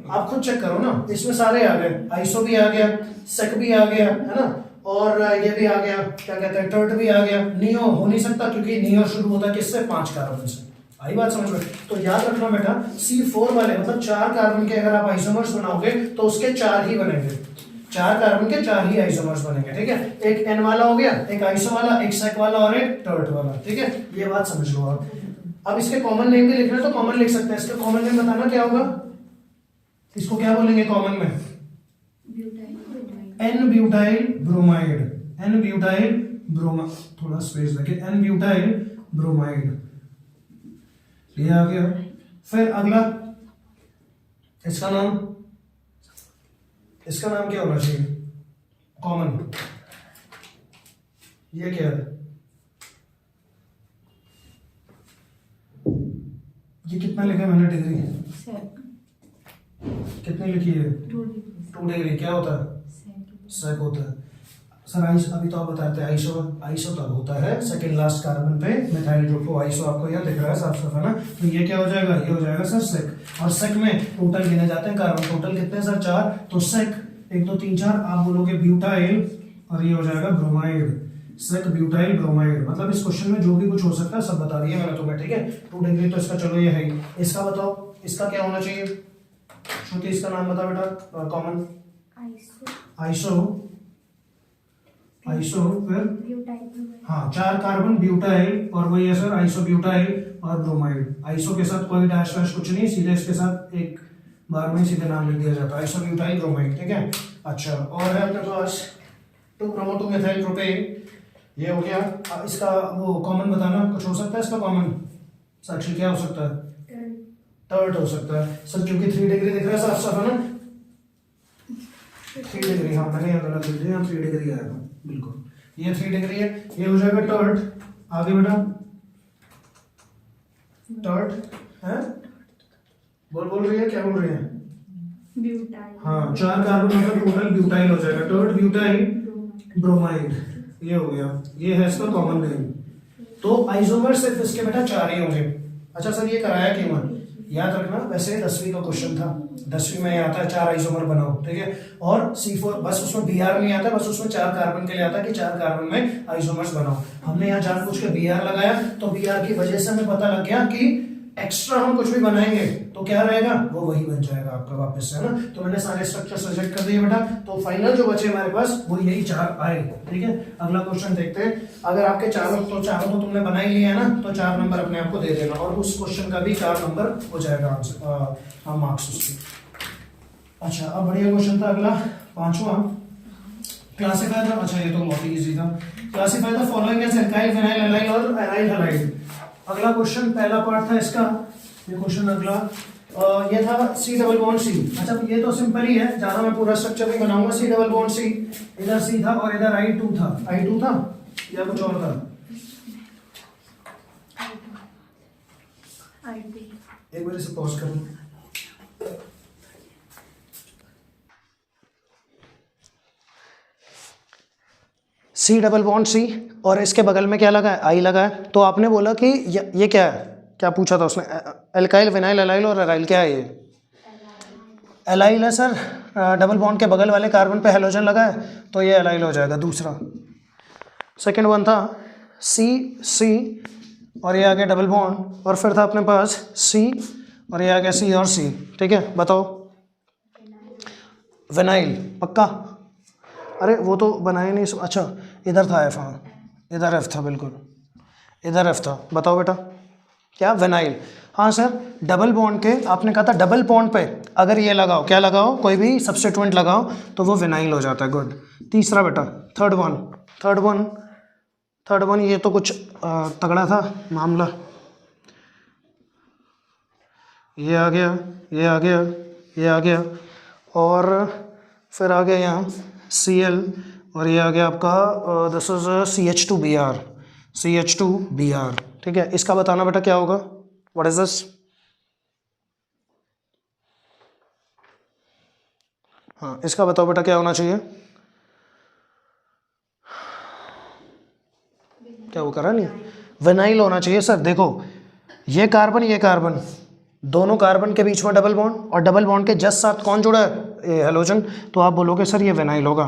आप खुद चेक करो ना, इसमें सारे आ गए, आइसो भी आ गया, सेक भी आ गया, है ना, और ये भी आ गया, क्या कहते हैं, टर्ट भी आ गया। नियो हो नहीं सकता, क्योंकि नियो शुरू होता है किससे? 5 कार्बन से। आई बात समझ में? तो याद रखना बेटा, C4 वाले मतलब 4 कार्बन के अगर आप आइसोमर्स बनाओगे तो उसके 4 ही बनेंगे, 4 कार्बन के 4 ही आइसोमर्स बनेंगे, ठीक है। एक N वाला हो गया, एक आइसो वाला, एक सेक वाला और एक टर्ट वाला, ठीक है। ये बात समझ लो आप। अब इसके कॉमन नेम भी लिखना है तो कॉमन लिख सकते हैं, इसका कॉमन नेम बताना क्या होगा? इसको क्या बोलेंगे कॉमन में? N butyl bromide, N butyl bromo, थोड़ा स्पेस रखिए, N ब्यूटाइल ब्रोमाइड, ये आ गया। फिर अगला, इसका नाम क्या होना चाहिए कॉमन? ये क्या है? ये कितना लिखा है मैंने डिग्री? सर कितनी लिखी है? 2 डिग्री। क्या होता है? सेक होता है। सर आइसो, अभी तो आप बताते हैं आइसो तब होता है सेकंड लास्ट कार्बन पे मिथाइल ग्रुप को, आइसो आपको यहाँ दिख रहा है साफ साफ, है ना। तो ये क्या हो जाएगा? ये हो जाएगा सर सेक, और सेक में टोटल गिने जाते हैं कार्बन, टोटल कितने हैं सर? 4, तो सेक 1 2 3 4, आप बोलोगे ब्यूटाइल, और ये हो जाएगा ब्रोमाइड, सेक ब्यूटाइल ब्रोमाइड। मतलब इस क्वेश्चन में जो भी कुछ हो सकता है सब बता दिया मैंने तुम्हें, ठीक है। 2 डिग्री तो इसका चलो ये है ही। इसका बताओ, इसका क्या होना चाहिए? श्रुति इसका नाम बता बेटा कॉमन। आइसो फिर ब्यूटाइल, हाँ 4 कार्बन ब्यूटाइल, और वही है सर आइसो ब्यूटाइल और ब्रोमाइड। आइसो के साथ कोई डैश वैश कुछ नहीं, सीधे इसके साथ एक बार में सीधे नाम लिख दिया जाता है, आइसो ब्यूटाइल ब्रोमाइड, ठीक है। अच्छा, और है अपने पास 2 ब्रोमो 2 मिथाइल प्रोपेन, ये हो गया। इसका वो कॉमन बताना, कुछ हो सकता है इसका कॉमन? साक्षी क्या हो सकता है? टर्ट हो सकता है सर, क्योंकि 3 डिग्री दिख रहा है साफ साफ, है ना। 3 डिग्री, हाँ मैंने यहाँ गलत लिख दिया, 3 डिग्री आएगा बिल्कुल, ये 3 डिग्री है, ये हो जाएगा टर्ट। आगे बेटा टर्ट है, बोल रही है, क्या बोल रही है? ब्यूटाइल, हाँ 4 कार्बन मतलब टोटल ब्यूटाइल हो जाएगा, टर्ट ब्यूटाइल ब्रोमाइड, ये हो गया। ये है इसका कॉमन नेम। तो आइसोमर सिर्फ इसके बेटा 4 ही होंगे। अच्छा सर ये कराया क्यों है? याद रखना, वैसे 10वीं का क्वेश्चन था, 10वीं में आता है 4 आइसोमर बनाओ, ठीक है। और C4 बस उसमें Br नहीं आता, बस उसमें 4 कार्बन के लिए आता है कि 4 कार्बन में आइसोमर्स बनाओ। हमने यहाँ जानबूझ के Br लगाया, तो Br की वजह से हमें पता लग गया कि एक्स्ट्रा हम कुछ भी बनाएंगे तो क्या रहेगा, वो वही बन जाएगा आपका वापस से, है ना। तो मैंने सारे स्ट्रक्चर सजेक्ट कर दिए बेटा, तो फाइनल जो बचे हमारे पास वो यही 4 आए, ठीक है। अगला क्वेश्चन देखते हैं। अगर आपके चारों तो तुमने बना ही लिया है ना, तो 4 नंबर अपने आप को दे देना, और उस क्वेश्चन का भी 4 नंबर हो जाएगा आंसर, मार्क्स उसके। अच्छा, अब बढ़िया क्वेश्चन था अगला 5वां, क्लासिफाई था। अच्छा ये तो बहुत ही इजी था। Classify the following as alkyl, phenyl, allyl और एराइल हैलाइड। अगला क्वेश्चन, पहला पार्ट था इसका, ये क्वेश्चन अगला ये था सी डबल बॉन्ड सी। अच्छा ये तो सिंपल ही है, ज़्यादा मैं पूरा स्ट्रक्चर नहीं बनाऊंगा। सी डबल बॉन्ड सी, इधर सी था और इधर I2 था। I2 था या कुछ और था? एक बार इसे पॉज करूँ। सी डबल बॉन्ड सी और इसके बगल में क्या लगा है? आई लगा है। तो आपने बोला कि ये क्या है, क्या पूछा था उसने? एल्काइल, विनाइल, एलाइल और एराइल, क्या है ये? एलाइल है सर। डबल बॉन्ड के बगल वाले कार्बन पे हेलोजन लगा है तो ये एलाइल हो जाएगा, दूसरा। सेकंड वन था सी सी और ये आ गया डबल बॉन्ड, और फिर था अपने पास सी और ये आ गया सी और सी। ठीक है, बताओ। विनाइल पक्का? अरे वो तो बनाए नहीं। अच्छा इधर था एफ, हाँ इधर एफ था, बिल्कुल इधर एफ था। बताओ बेटा क्या? विनाइल। हाँ सर, डबल बॉन्ड के, आपने कहा था डबल बॉन्ड पे अगर ये लगाओ, क्या लगाओ, कोई भी सब्स्टिट्यूएंट लगाओ तो वो विनाइल हो जाता है। गुड। तीसरा बेटा, थर्ड वन, ये तो कुछ तगड़ा था मामला। ये आ गया, ये आ गया, ये आ गया, और फिर आ गया यहाँ Cl, और ये आ गया आपका दिस इज CH2Br, CH2Br। ठीक है, इसका बताना बेटा क्या होगा? What is this? हाँ इसका बताओ बेटा क्या होना चाहिए? क्या वो करा नहीं? विनाइल होना चाहिए सर। देखो ये कार्बन, दोनों कार्बन के बीच में डबल बॉन्ड, और डबल बॉन्ड के जस्ट साथ कौन जुड़ा है? ये हेलोजन। तो आप बोलोगे सर ये विनाइल होगा।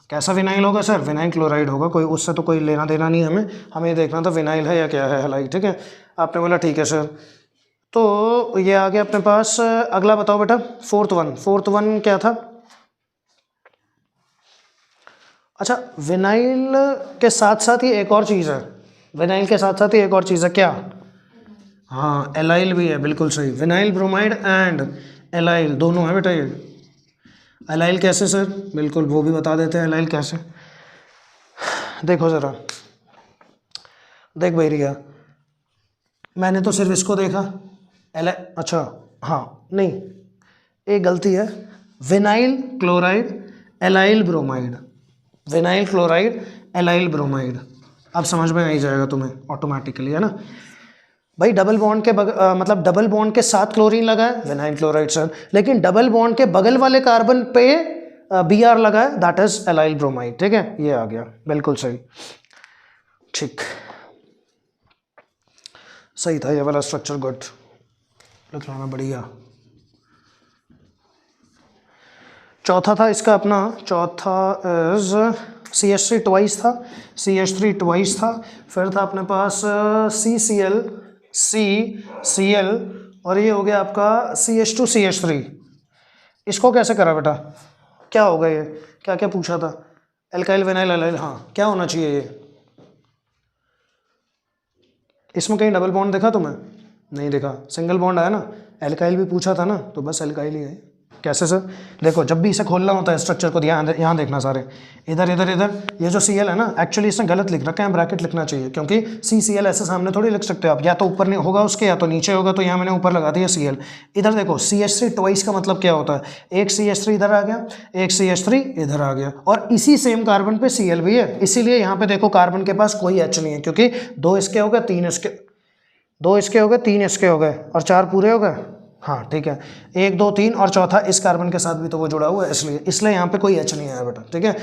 कैसा विनाइल होगा सर? विनाइल क्लोराइड होगा। कोई उससे तो कोई लेना देना नहीं है हमें ये देखना था विनाइल है या क्या है, हेलाइड। ठीक है, आपने बोला ठीक है सर। तो ये आ गया अपने पास। अगला बताओ बेटा, फोर्थ वन क्या था? अच्छा विनाइल के साथ साथ ही एक और चीज़ है, विनाइल के साथ साथ ही एक और चीज़ है, क्या? हाँ एलाइल भी है, बिल्कुल सही। विनाइल ब्रोमाइड एंड एलाइल दोनों है बेटा। ये एलाइल कैसे सर? बिल्कुल वो भी बता देते हैं एलाइल कैसे। देखो ज़रा, देख भाई रिया, मैंने तो सिर्फ इसको देखा अच्छा हाँ नहीं, एक गलती है। Vinyl chloride, allyl bromide, vinyl chloride, allyl bromide. अब समझ में आ ही जाएगा तुम्हें ऑटोमेटिकली, है ना भाई। डबल बॉन्ड के मतलब डबल बॉन्ड के साथ क्लोरीन लगा है, विनाइल क्लोराइड सर। लेकिन डबल बॉन्ड के बगल वाले कार्बन पे Br लगा है, दैट इज एलाइल ब्रोमाइड। ठीक है, ये आ गया, बिल्कुल सही। ठीक, सही था ये वाला स्ट्रक्चर। गुड, लिखना बढ़िया। चौथा था इसका अपना, चौथा इज CH3 ट्वाइस था, CH3 ट्वाइस था। फिर था अपने पास CCl, CCl, और ये हो गया आपका CH2 CH3। इसको कैसे करा बेटा? क्या होगा ये? क्या क्या पूछा था? Alkyl, vinyl, allyl. हाँ क्या होना चाहिए ये? इसमें कहीं डबल बॉन्ड देखा तुम्हें? नहीं देखा, सिंगल बॉन्ड आया ना। एल्काइल भी पूछा था ना, तो बस एल्काइल ही है। कैसे सर? देखो जब भी इसे खोलना होता है स्ट्रक्चर को, यहाँ देखना सारे, इधर इधर इधर। ये जो Cl है ना, एक्चुअली इसने गलत लिख रखा है, ब्रैकेट लिखना चाहिए, क्योंकि CCl ऐसे सामने थोड़ी लिख सकते हो आप, या तो ऊपर नहीं होगा उसके या तो नीचे होगा। तो यहाँ मैंने ऊपर लगा दिया Cl। इधर देखो CH3 ट्वाइस का मतलब क्या होता है? एक CH3 इधर आ गया, एक CH3 इधर आ गया, और इसी सेम कार्बन पे Cl भी है। इसीलिए यहाँ पे देखो कार्बन के पास कोई H नहीं है, क्योंकि 2 इसके हो गए, 3 इसके, 2 इसके हो गए, 3 इसके हो गए, और 4 पूरे हो गए। हाँ ठीक है, 1 2 3, और चौथा इस कार्बन के साथ भी तो वो जुड़ा हुआ है, इसलिए यहाँ पे कोई H नहीं आया बेटा। ठीक है,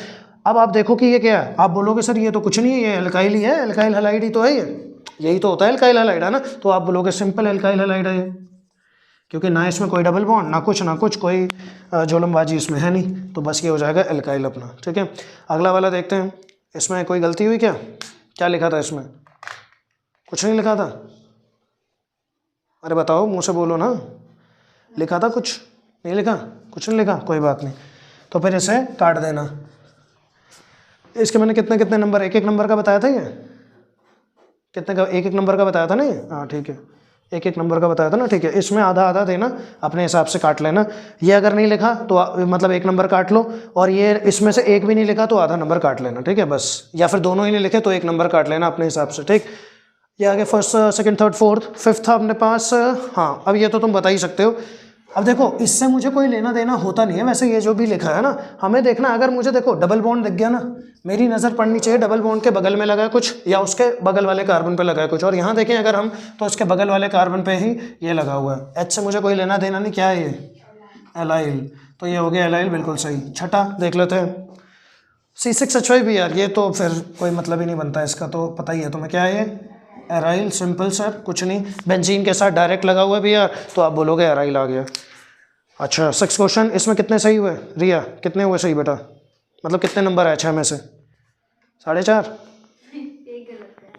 अब आप देखो कि ये क्या है। आप बोलोगे सर ये तो कुछ नहीं है, ये एल्काइल ही है, एल्काइल हैलाइड ही तो है, ये यही तो होता है एल्काइल हैलाइड, है ना। तो आप बोलोगे सिंपल एल्काइल हैलाइड है ये, क्योंकि ना इसमें कोई डबल बॉन्ड, ना कुछ कोई जोलमबाजी इसमें है नहीं, तो बस ये हो जाएगा एल्काइल अपना। ठीक है, अगला वाला देखते हैं। इसमें कोई गलती हुई क्या? क्या लिखा था इसमें? कुछ नहीं लिखा था? अरे बताओ, मुँह से बोलो ना। लिखा था कुछ? नहीं लिखा? कुछ नहीं लिखा, कोई बात नहीं। तो फिर इसे काट देना। इसके मैंने कितने कितने नंबर, एक एक नंबर का बताया था ये? कितने का? एक एक नंबर का बताया था ना ये? हाँ ठीक है, एक एक नंबर का बताया था ना। ठीक है, इसमें आधा आधा देना, अपने हिसाब से काट लेना। ये अगर नहीं लिखा तो मतलब 1 नंबर काट लो, और ये इसमें से एक भी नहीं लिखा तो आधा नंबर काट लेना। ठीक है बस, या फिर दोनों ही नहीं लिखे तो 1 नंबर काट लेना अपने हिसाब से। ठीक, ये आगे first second third fourth fifth था अपने पास। हाँ, अब ये तो तुम बता ही सकते हो। अब देखो, इससे मुझे कोई लेना देना होता नहीं है वैसे, ये जो भी लिखा है ना, हमें देखना अगर मुझे देखो डबल बॉन्ड दिख गया ना, मेरी नज़र पड़नी चाहिए डबल बॉन्ड के बगल में लगा है कुछ या उसके बगल वाले कार्बन पे लगा है कुछ। और यहाँ देखें अगर हम, तो उसके बगल वाले कार्बन पे ही ये लगा हुआ है। एच से मुझे कोई लेना देना नहीं। क्या है ये? एलाइल। तो ये हो गया एलाइल, बिल्कुल सही। छठा देख लेते हैं, C6H5 भी यार, ये तो फिर कोई मतलब ही नहीं बनता इसका, तो पता ही है तुम्हें क्या है ये? एराइल। सिंपल सर, कुछ नहीं, बेंजीन के साथ डायरेक्ट लगा हुआ है भी यार, तो आप बोलोगे एराइल आ गया। अच्छा, 6 क्वेश्चन, इसमें कितने सही हुए रिया? कितने हुए सही बेटा? मतलब कितने नंबर है 6 में से? 4.5?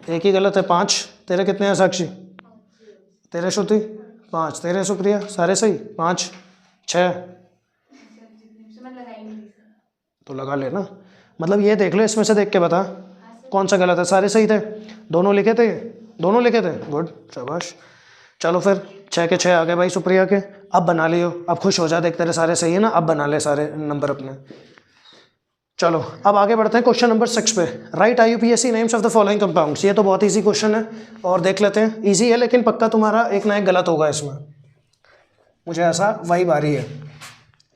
एक ही गलत है। 5 तेरे कितने हैं साक्षी? तेरे श्रुति? 5 तेरे सुप्रिया? सारे सही? 5 6 तो लगा लेना। मतलब ये देख लो, इसमें से देख के बता कौन सा गलत है। सारे सही थे? दोनों लिखे थे? दोनों लिखे थे, गुड, शाबाश। चलो फिर 6 के 6 आ गए भाई सुप्रिया के। अब बना लियो, अब खुश हो जा, देख तेरे सारे सही है ना, अब बना ले सारे नंबर अपने। चलो अब आगे बढ़ते हैं क्वेश्चन नंबर 6 पे। Right IUPAC names of the following compounds. ये तो बहुत इजी क्वेश्चन है और देख लेते हैं। इजी है लेकिन पक्का तुम्हारा एक ना एक गलत होगा इसमें, मुझे ऐसा वाइब आ रही है।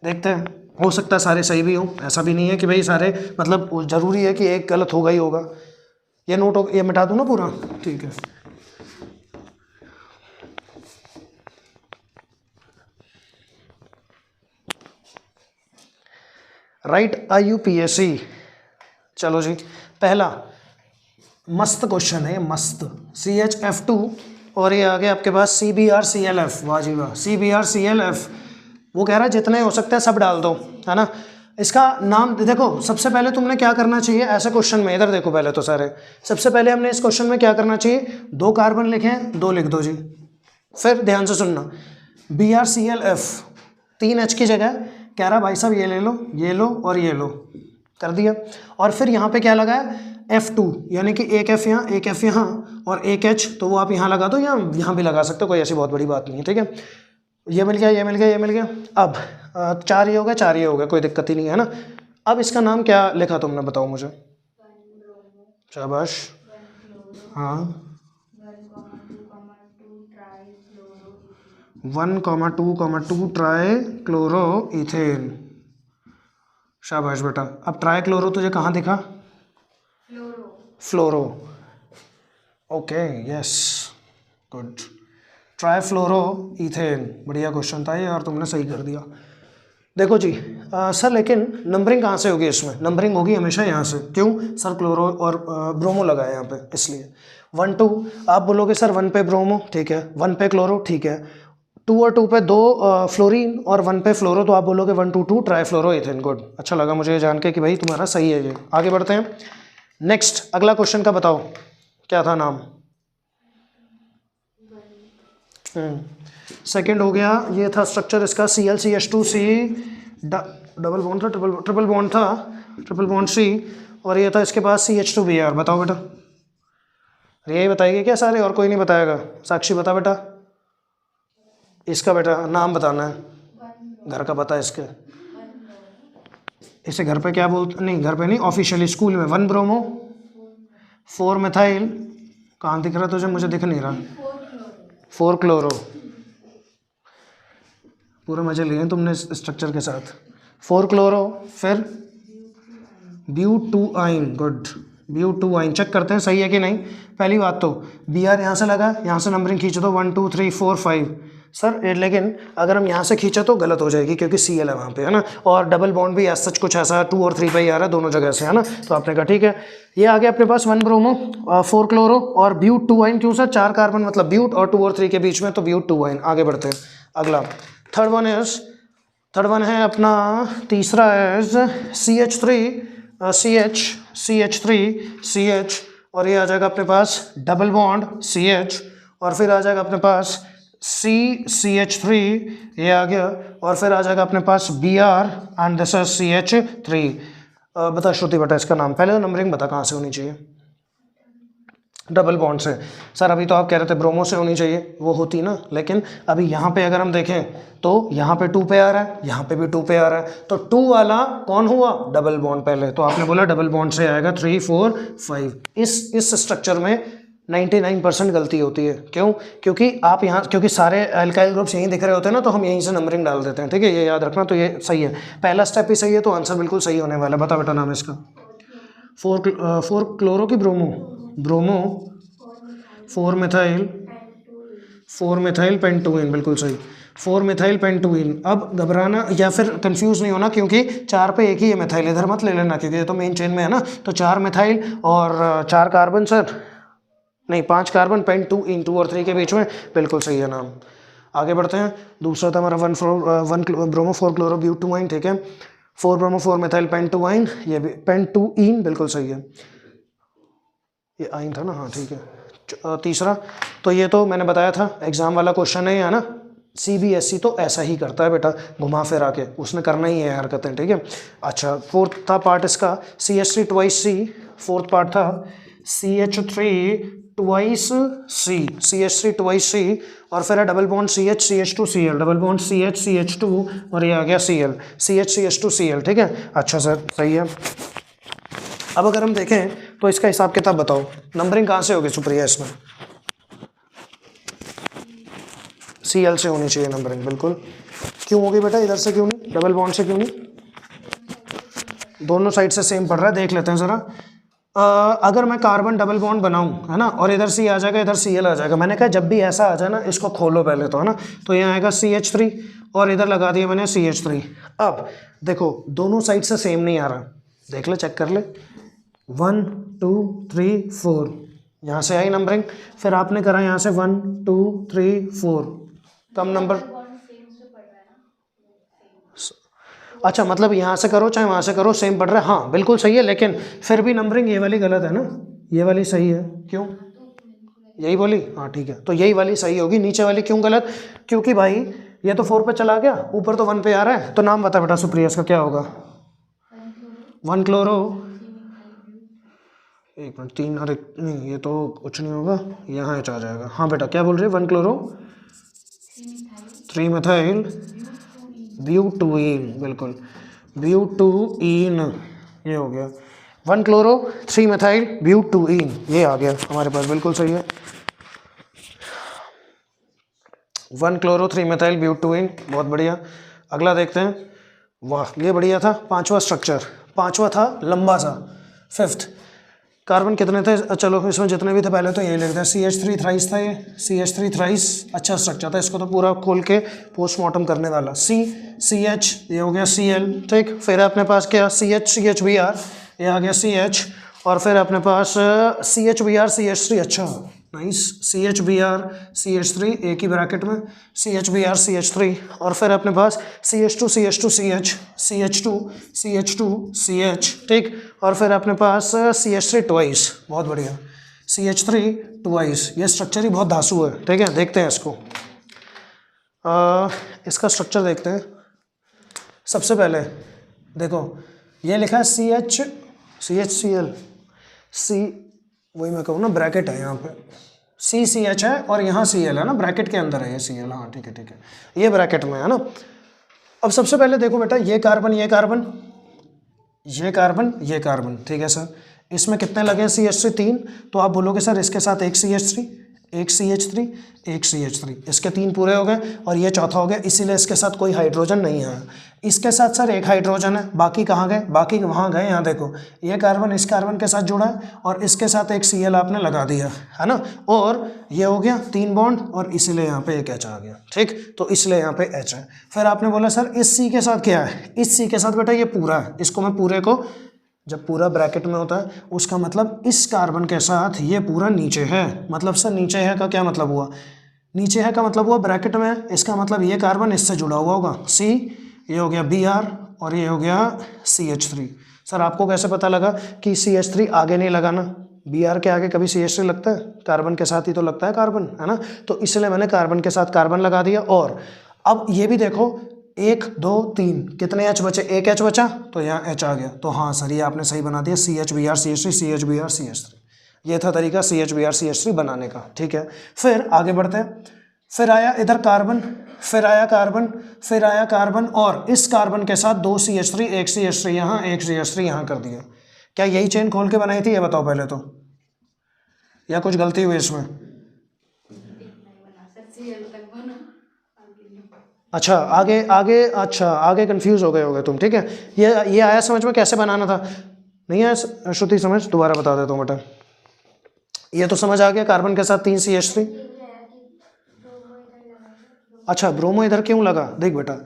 देखते हैं, हो सकता है सारे सही भी हों, ऐसा भी नहीं है कि भाई सारे, मतलब ज़रूरी है कि एक गलत होगा ही होगा। ये नोट हो, ये मिटा दूँ ना पूरा? ठीक है। Right IUPAC। चलो जी, पहला मस्त क्वेश्चन है, मस्त। CHF2 और ये आ गया आपके पास CBrClF। वाह जी वाह, CBrClF। वो कह रहा है जितने हो सकते हैं सब डाल दो, है ना। इसका नाम देखो, सबसे पहले तुमने क्या करना चाहिए ऐसे क्वेश्चन में, इधर देखो पहले तो सारे, सबसे पहले हमने इस क्वेश्चन में क्या करना चाहिए, 2 कार्बन लिखे हैं, 2 लिख दो जी। फिर ध्यान से सुनना, BrClF 3H की जगह कह रहा भाई साहब ये लो और ये लो, कर दिया। और फिर यहाँ पे क्या लगा है, F2, यानी कि एक F यहाँ, एक F यहाँ और एक H, तो वो आप यहाँ लगा दो या यहाँ भी लगा सकते हो, कोई ऐसी बहुत बड़ी बात नहीं है, ठीक है। ये मिल गया, ये मिल गया, ये मिल गया। अब 4 ये हो गया, 4 ये हो गया, कोई दिक्कत ही नहीं है ना। अब इसका नाम क्या लिखा तुमने, बताओ मुझे। शाबाश। हाँ, 1,2,2 ट्राई क्लोरो इथेन। शाबाश बेटा। अब ट्राई क्लोरो तुझे कहाँ दिखा? Fluoro. Okay, yes, good. Try fluoro ethane, बढ़िया क्वेश्चन था ये और तुमने सही कर दिया। देखो जी, सर लेकिन नंबरिंग कहाँ से होगी इसमें? नंबरिंग होगी हमेशा यहाँ से। क्यों सर? क्लोरो और ब्रोमो लगा है यहाँ पे, इसलिए 1 2 आप बोलोगे सर 1 पे ब्रोमो, ठीक है, 1 पे क्लोरो, ठीक है, 2 और 2 पे 2 फ्लोरीन और 1 पे फ्लोरो, तो आप बोलोगे 1 2 2 ट्राई फ्लोरो इथेन। गुड, अच्छा लगा मुझे जान के कि भाई तुम्हारा सही है ये। आगे बढ़ते हैं, नेक्स्ट अगला क्वेश्चन का बताओ क्या था नाम। सेकंड हो गया, ये था स्ट्रक्चर इसका ClCH2C, डबल बॉन्ड था, ट्रिपल बॉन्ड था, ट्रिपल बॉन्ड C, और ये था इसके पास CH2Br। बताओ बेटा, यही बताएगी क्या सारे, और कोई नहीं बताएगा? साक्षी बता बेटा, इसका बेटा नाम बताना है, घर का पता है इसके। इसे घर पे क्या बोलते, नहीं घर पे नहीं, ऑफिशियली स्कूल में 1 ब्रोमो 4 मिथाइल, कहाँ दिख रहा तुझे? मुझे दिख नहीं रहा। 4 क्लोरो। पूरे मजे लिए तुमने इस स्ट्रक्चर के साथ। 4 क्लोरो, फिर ब्यूटूआइन। गुड, ब्यूटूआइन। चेक करते हैं सही है कि नहीं। पहली बात तो Br यहाँ से लगा, यहाँ से नंबरिंग खींचो तो 1 2 3 4 5 सर, लेकिन अगर हम यहाँ से खींचे तो गलत हो जाएगी क्योंकि Cl है वहाँ पे, है ना। और डबल बॉन्ड भी सच कुछ ऐसा 2 और 3 पे ही आ रहा है दोनों जगह से, है ना। तो आपने कहा ठीक है। ये आ गया अपने पास 1 ब्रोमो 4 क्लोरो और ब्यूटूआइन। क्यों सर? 4 कार्बन मतलब ब्यूट और 2 और 3 के बीच में, तो ब्यूटूआइन। आगे बढ़ते हैं, अगला थर्ड वन है अपना, तीसरा है CH3 और ये आ जाएगा अपने पास डबल बॉन्ड CH, और फिर आ जाएगा अपने पास CH3, ये आ गया, और फिर आ जाएगा अपने पास Br and this is CH3। बता श्रुति बेटा इसका नाम, पहले तो नंबरिंग बता कहाँ से होनी चाहिए। डबल बॉन्ड से। सर अभी तो आप कह रहे थे ब्रोमो से होनी चाहिए, वो होती ना, लेकिन अभी यहाँ पे अगर हम देखें तो यहाँ पे 2 पे आ रहा है, यहाँ पे भी 2 पे आ रहा है, तो 2 वाला कौन हुआ? डबल बॉन्ड पहले, तो आपने बोला डबल बॉन्ड से आएगा 3 4 5। इस स्ट्रक्चर में 99% गलती होती है। क्यों? क्योंकि आप यहाँ, क्योंकि सारे एल्काइल ग्रुप्स यहीं दिख रहे होते हैं ना, तो हम यहीं से नंबरिंग डाल देते हैं। ठीक है, ये याद रखना। तो ये सही है, पहला स्टेप ही सही है, तो आंसर बिल्कुल सही होने वाला है। बता बेटा नाम है इसका। 4 क्लोरो की ब्रोमो, ब्रोमो 4 मिथाइल पेंटोइन, बिल्कुल सही, 4 मिथाइल पेंटोइन। अब घबराना या फिर कंफ्यूज नहीं होना, क्योंकि 4 पे एक ही है मिथाइल, इधर मत ले लेना, क्योंकि ये तो मेन चेन में है ना। तो 4 मिथाइल और 4 कार्बन सर, नहीं 5 कार्बन, पेंट 2 और 3 के बीच में, बिल्कुल सही है नाम। आगे बढ़ते हैं। दूसरा था हमारा 1 ब्रोमो 4 क्लोरो ब्यूटोइन। ठीक है, 4 ब्रोमो 4 मिथाइल पेंटोइन, ये भी पेंटोइन, बिल्कुल सही है। ये आइन था ना, हाँ ठीक है। तीसरा, तो ये तो मैंने बताया था एग्जाम वाला क्वेश्चन है ना, CBSE तो ऐसा ही करता है बेटा, घुमा फिरा के उसने करना ही है हरकतें। ठीक है, अच्छा फोर्थ था पार्ट इसका CH3 twice C, fourth part था CH3 twice C, CH3 twice C, और फिर है double bond CH CH2 Cl, double bond CH CH2, और ये आ गया Cl, CH CH2 Cl। ठीक है, अच्छा सर सही है। अब अगर हम देखें तो इसका हिसाब किताब बताओ, नंबरिंग कहाँ से होगी सुप्रिया इसमें? Cl से होनी चाहिए नंबरिंग, बिल्कुल। क्यों होगी बेटा, इधर से क्यों नहीं, डबल बॉन्ड से क्यों नहीं? दोनों साइड से सेम पड़ रहा है, देख लेते हैं ज़रा। अगर मैं कार्बन डबल बॉन्ड बनाऊं, है ना, और इधर C आ जाएगा, इधर Cl आ जाएगा, मैंने कहा जब भी ऐसा आ जाए ना, इसको खोलो पहले तो, है ना। तो यहाँ आएगा CH3 और इधर लगा दिया मैंने CH3। अब देखो दोनों साइड से सेम नहीं आ रहा, देख ले, चेक कर ले। 1 2 3 4, यहाँ से आई नंबरिंग, फिर आपने करा यहाँ से 1 2 3 4, कम नंबर। अच्छा, मतलब यहाँ से करो चाहे वहाँ से करो सेम पड़ रहा है, हाँ बिल्कुल सही है, लेकिन फिर भी नंबरिंग ये वाली गलत है ना, ये वाली सही है। क्यों? यही बोली, हाँ ठीक है, तो यही वाली सही होगी, नीचे वाली क्यों गलत? क्योंकि भाई ये तो 4 पे चला गया, ऊपर तो 1 पे आ रहा है। तो नाम बता बेटा सुप्रिया, इसका क्या होगा? 1 क्लोरो, एक मिनट, 3, अरे नहीं ये तो कुछ नहीं होगा, यहाँ एच आ जाएगा। हाँ बेटा क्या बोल रहे हैं? 1 क्लोरो 3 मिथाइल ब्यूटुइन, बिल्कुल ब्यूटुइन, ये हो गया 1 क्लोरो 3 मिथाइल ब्यूटुइन, ये आ गया हमारे पास, बिल्कुल सही है। 1 क्लोरो 3 मिथाइल ब्यूटुइन, बहुत बढ़िया। अगला देखते हैं, वाह ये बढ़िया था। पांचवा स्ट्रक्चर, पांचवा था लंबा सा, 5th। कार्बन कितने थे? चलो इसमें जितने भी थे पहले तो यही लिखते हैं। CH3 थ्राइस था ये, CH3 थ्राइस, अच्छा स्ट्रक्चर था, इसको तो पूरा खोल के पोस्टमार्टम करने वाला। CH, ये हो गया Cl, ठीक। फिर अपने पास क्या? CHBr, ये आ गया CH, और फिर अपने पास CHBr CH3, अच्छा नाइस, CHBr CH3 एक ही ब्रैकेट में, CHBr CH3, और फिर अपने पास CH2 CH2 CH, CH2 CH2 CH, ठीक। और फिर अपने पास CH3 ट्वाइस, बहुत बढ़िया, CH3 ट्वाइस। ये स्ट्रक्चर ही बहुत धांसू है, ठीक है। देखते हैं इसको, इसका स्ट्रक्चर देखते हैं। सबसे पहले देखो ये लिखा है CHCl, वही मैं कहूँ ना, ब्रैकेट है यहाँ पे, CH है और यहाँ Cl है ना, ब्रैकेट के अंदर है ये Cl, हाँ ठीक है ठीक है, ये ब्रैकेट में है ना। अब सबसे पहले देखो बेटा, ये कार्बन ये कार्बन ये कार्बन ये कार्बन, ठीक है सर। इसमें कितने लगे हैं? CH3 3, तो आप बोलोगे सर इसके साथ एक CH3 एक CH3 एक CH3, इसके 3 पूरे हो गए और ये चौथा हो गया, इसीलिए इसके साथ कोई हाइड्रोजन नहीं है। इसके साथ सर एक हाइड्रोजन है, बाकी कहाँ गए? बाकी वहाँ गए, यहाँ देखो ये कार्बन इस कार्बन के साथ जुड़ा है और इसके साथ एक Cl आपने लगा दिया है ना, और ये हो गया 3 बॉन्ड और इसीलिए यहाँ पे एक H आ गया, ठीक। तो इसलिए यहाँ पे H है। फिर आपने बोला सर इस C के साथ क्या है? इस C के साथ बेटा ये पूरा है, इसको मैं पूरे को, जब पूरा ब्रैकेट में होता है उसका मतलब इस कार्बन के साथ ये पूरा नीचे है। मतलब सर नीचे है का क्या मतलब हुआ? नीचे है का मतलब हुआ ब्रैकेट में है, इसका मतलब ये कार्बन इससे जुड़ा हुआ होगा, C, ये हो गया Br और ये हो गया CH3। सर आपको कैसे पता लगा कि CH3 आगे नहीं लगाना? Br के आगे कभी CH3 लगता है? कार्बन के साथ ही तो लगता है कार्बन, है ना। तो इसलिए मैंने कार्बन के साथ कार्बन लगा दिया। और अब ये भी देखो 1 2 3 कितने H बचे? एक H बचा, तो यहाँ H आ गया। तो हाँ सर ये आपने सही बना दिया, CHBr CH3 CHBr CH3, ये था तरीका CHBr CH3 बनाने का, ठीक है। फिर आगे बढ़ते हैं, फिर आया इधर कार्बन, फिर आया कार्बन, फिर आया कार्बन, और इस कार्बन के साथ 2 CH3 एक CH3 यहाँ एक CH3 यहाँ कर दिया। क्या यही चेन खोल के बनाई थी? ये बताओ पहले तो। या कुछ गलती हुई इसमें? अच्छा अच्छा आगे कंफ्यूज हो गए होगे तुम, ठीक है। ये आया समझ में कैसे बनाना था? नहीं आया श्रुति समझ? दोबारा बता देता हूँ बेटा। ये तो समझ आ गया, कार्बन के साथ 3 CH3। अच्छा ब्रोमो इधर क्यों लगा? देख बेटा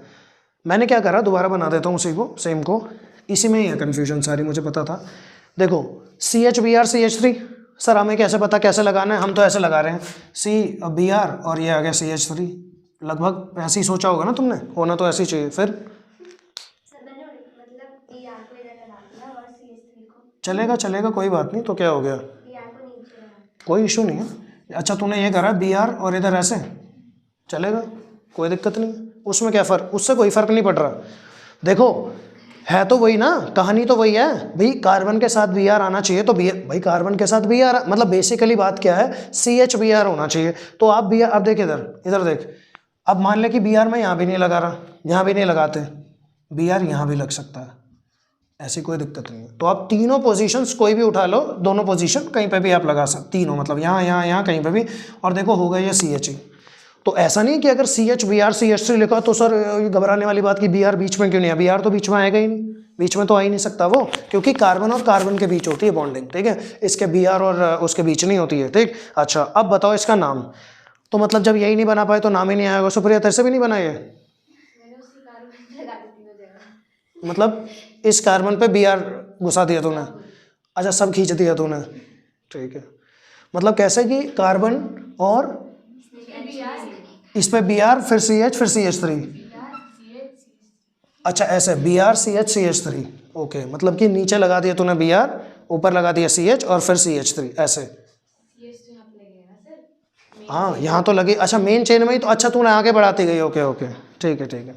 मैंने क्या करा, दोबारा बना देता हूँ उसी को, सेम को। इसी में ही है कन्फ्यूजन सारी, मुझे पता था। देखो CH Br CH3, सर हमें कैसे पता कैसे लगाना है? हम तो ऐसे लगा रहे हैं, CBr और ये आ गया CH3। लगभग ऐसे ही सोचा होगा ना तुमने, होना तो ऐसे ही चाहिए। फिर चलेगा कोई बात नहीं, तो क्या हो गया, कोई इशू नहीं है। अच्छा तूने ये करा Br और इधर ऐसे, चलेगा कोई दिक्कत नहीं। उसमें क्या फ़र्क, उससे कोई फ़र्क नहीं पड़ रहा। देखो है तो वही ना, कहानी तो वही है भाई, कार्बन के साथ Br आना चाहिए तो भाई कार्बन के साथ Br, मतलब बेसिकली बात क्या है, CH Br होना चाहिए। तो आप Br, अब देख इधर देख, अब मान ले कि Br मैं यहाँ भी नहीं लगा रहा, यहाँ भी नहीं लगाते, Br यहाँ भी लग सकता है, ऐसी कोई दिक्कत नहीं है। तो आप तीनों पोजीशंस कोई भी उठा लो, दोनों पोजीशन कहीं पे भी आप लगा सकते, तीनों मतलब यहाँ कहीं पे भी। और देखो होगा ये CH। तो ऐसा नहीं कि अगर CH Br CH3 लिखा तो सर घबराने वाली बात कि Br बीच में क्यों नहीं है? Br तो बीच में आएगा ही नहीं, बीच में तो आ ही नहीं सकता वो, क्योंकि कार्बन और कार्बन के बीच होती है बॉन्डिंग, ठीक है, इसके Br और उसके बीच नहीं होती है, ठीक। अच्छा अब बताओ इसका नाम, तो मतलब जब यही नहीं बना पाए तो नाम ही नहीं आएगा। सुप्रिया तेरे से भी नहीं बना ये, मतलब इस कार्बन पे Br घुसा दिया तूने? अच्छा सब खींच दिया तूने, ठीक है। मतलब कैसे कि कार्बन और इस पे Br फिर CH फिर CH3, अच्छा ऐसे Br CH CH3, ओके। मतलब कि नीचे लगा दिया तूने Br, ऊपर लगा दिया CH और फिर CH3 ऐसे। हाँ यहाँ तो लगी, अच्छा मेन चेन में ही तो, अच्छा तूने आगे बढ़ाती गई, ओके ठीक है।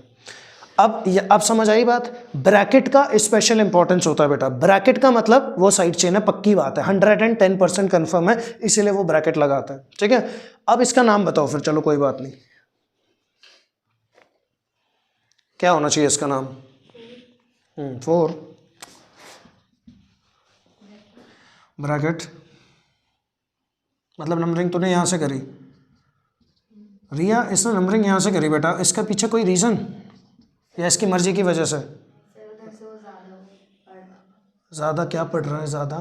अब समझ आई बात। ब्रैकेट का स्पेशल इंपॉर्टेंस होता है बेटा, ब्रैकेट का मतलब वो साइड चेन है, पक्की बात है, 110% कन्फर्म है, इसीलिए वो ब्रैकेट लगाता है, ठीक है। अब इसका नाम बताओ फिर, चलो कोई बात नहीं, क्या होना चाहिए इसका नाम? 4 ब्रैकेट, मतलब नंबरिंग तूने यहाँ से करी रिया, इसने नंबरिंग यहाँ से करी बेटा, इसका पीछे कोई रीज़न या इसकी मर्जी की वजह से? ज़्यादा क्या पढ़ रहा है ज़्यादा?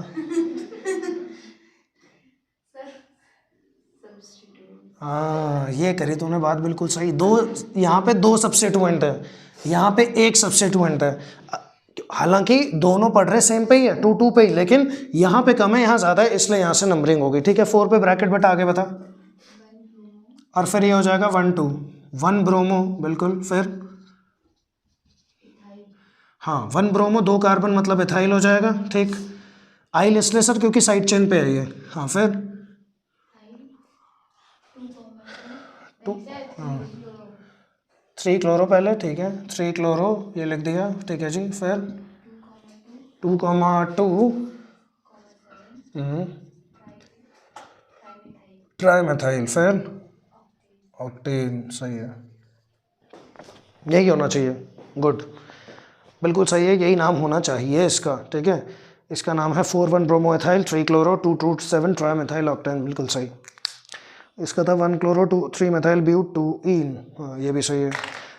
हाँ ये करी तूने बात बिल्कुल सही। दो यहाँ पे 2 सब्स्टिट्यूएंट है, यहाँ पे 1 सब्स्टिट्यूएंट है, हालांकि दोनों पढ़ रहे सेम पे ही है, 2 पे ही, लेकिन यहाँ पे कम है यहाँ ज़्यादा है, इसलिए यहाँ से नंबरिंग होगी, ठीक है। 4 पे ब्रैकेट बेटा आगे बता, और फिर ये हो जाएगा 1 2, 1 ब्रोमो, बिल्कुल। फिर हाँ 1 ब्रोमो 2 कार्बन मतलब इथाइल हो जाएगा, ठीक। आइल इसलिए सर क्योंकि साइड चेन पे है ये, हाँ। फिर 3 क्लोरो पहले, ठीक है, 3 क्लोरो ये लिख दिया, ठीक है जी। फिर 2,2 ट्राई मेथाइल, फिर ऑक्टेन, सही है, यही होना चाहिए, गुड, बिल्कुल सही है, यही नाम होना चाहिए इसका, ठीक है। इसका नाम है 4,1 bromo ethyl 3 chloro 2,2,7 tri methyl octane, बिल्कुल सही। इसका था 1 क्लोरो 3 मेथाइल ब्यूट 2 ईन, हाँ ये भी सही है।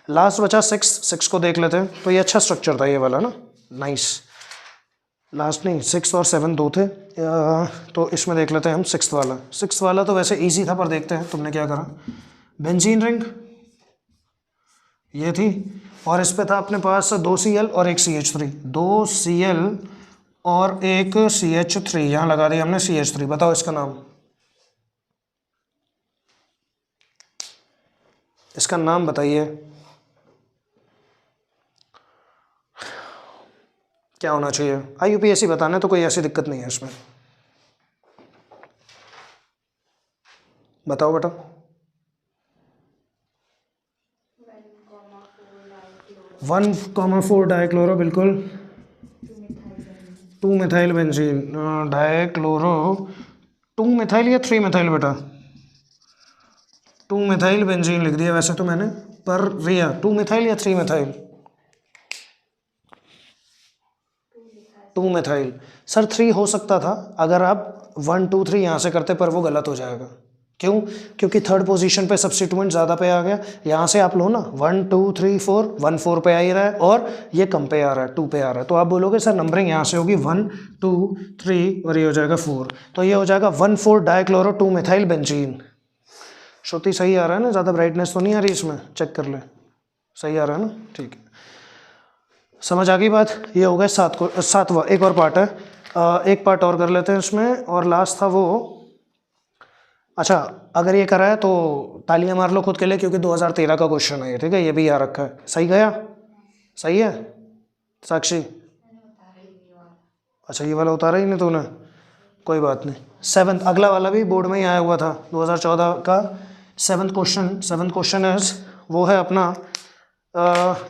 लास्ट बचा 6 को देख लेते हैं। तो ये अच्छा स्ट्रक्चर था ये वाला ना, नाइस। लास्ट नहीं 6 और 7 2 थे, तो इसमें देख लेते हैं हम 6 वाला। 6 वाला तो वैसे इजी था, पर देखते हैं तुमने क्या करा। बेंजीन रिंग ये थी, और इस पे था अपने पास 2 Cl और 1 CH3, 2 Cl और 1 CH3, यहाँ लगा दिया हमने CH3। बताओ इसका नाम, इसका नाम बताइए क्या होना चाहिए। IUPAC बताना है तो कोई ऐसी दिक्कत नहीं है इसमें, बताओ बेटा। 1,4 डाइक्लोरो, बिल्कुल। 2 मिथाइल बेंजीन, डाइक्लोरो 2 मिथाइल या 3 मिथाइल बेटा? 2 मिथाइल बेंजीन लिख दिया वैसे तो मैंने, पर रिया 2 मिथाइल या 3 मिथाइल? 2 मिथाइल। सर 3 हो सकता था अगर आप 1 2 3 यहाँ से करते, पर वो गलत हो जाएगा। क्यों? क्योंकि थर्ड पोजीशन पे सब्स्टिट्यूएंट ज़्यादा पे आ गया। यहाँ से आप लो ना 1 2 3 4, 1 4 पे आ ही रहा है और ये कम पे आ रहा है, 2 पे आ रहा है, तो आप बोलोगे सर नंबरिंग यहाँ से होगी 1 2 3 और ये हो जाएगा 4, तो ये हो जाएगा 1 4 डाइक्लोरो 2 मिथाइल बेंजीन। श्रुति सही आ रहा है ना? ज़्यादा ब्राइटनेस तो नहीं आ रही इसमें? चेक कर ले, सही आ रहा है ना? ठीक है, समझ आ गई बात। ये हो गया 7वां। एक और पार्ट है, एक पार्ट और कर लेते हैं इसमें, और लास्ट था वो। अच्छा, अगर ये करा है तो तालियां मार लो खुद के लिए, क्योंकि 2013 का क्वेश्चन है ये, ठीक है? ये भी याद रखा है। सही गया? सही है साक्षी? अच्छा, ये वाला उतारा ही नहीं तूने, कोई बात नहीं। 7th, अगला वाला भी बोर्ड में ही आया हुआ था 2014 का। 7th क्वेश्चन इज वो है अपना,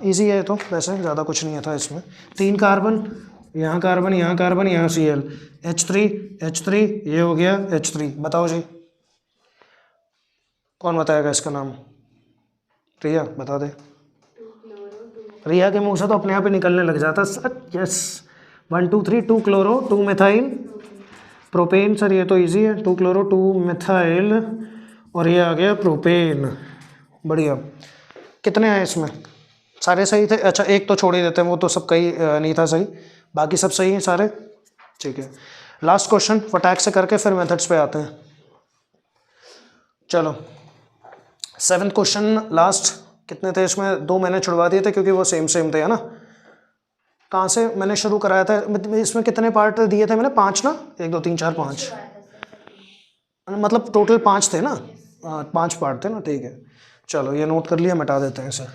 इजी है तो, वैसे ज़्यादा कुछ नहीं था इसमें। 3 कार्बन, यहाँ कार्बन, यहाँ कार्बन, यहाँ Cl, H3, ये हो गया H3। बताओ जी, कौन बताएगा इसका नाम? रिया बता दे। रिया के मुंह से तो अपने आप ही निकलने लग जाता sir. Yes, 1 2 3, 2 chloro 2 methyl propane. Sir ये तो इजी है, 2 क्लोरो 2 मिथाइल और ये आ गया प्रोपेन। बढ़िया। कितने आए इसमें? सारे सही थे? अच्छा, एक तो छोड़ ही देते हैं, वो तो सबका ही नहीं था सही, बाकी सब सही हैं सारे। ठीक है, लास्ट क्वेश्चन फटाक से करके फिर मेथड्स पे आते हैं। चलो 7th क्वेश्चन लास्ट। कितने थे इसमें? 2 मैंने छुड़वा दिए थे क्योंकि वो सेम थे, है ना? कहाँ से मैंने शुरू कराया था? इसमें कितने पार्ट दिए थे मैंने? 5 ना? 1 2 3 4 5, मतलब टोटल 5 थे ना? 5 पार्ट थे ना? ठीक है, चलो ये नोट कर लिया, मिटा देते हैं इसे।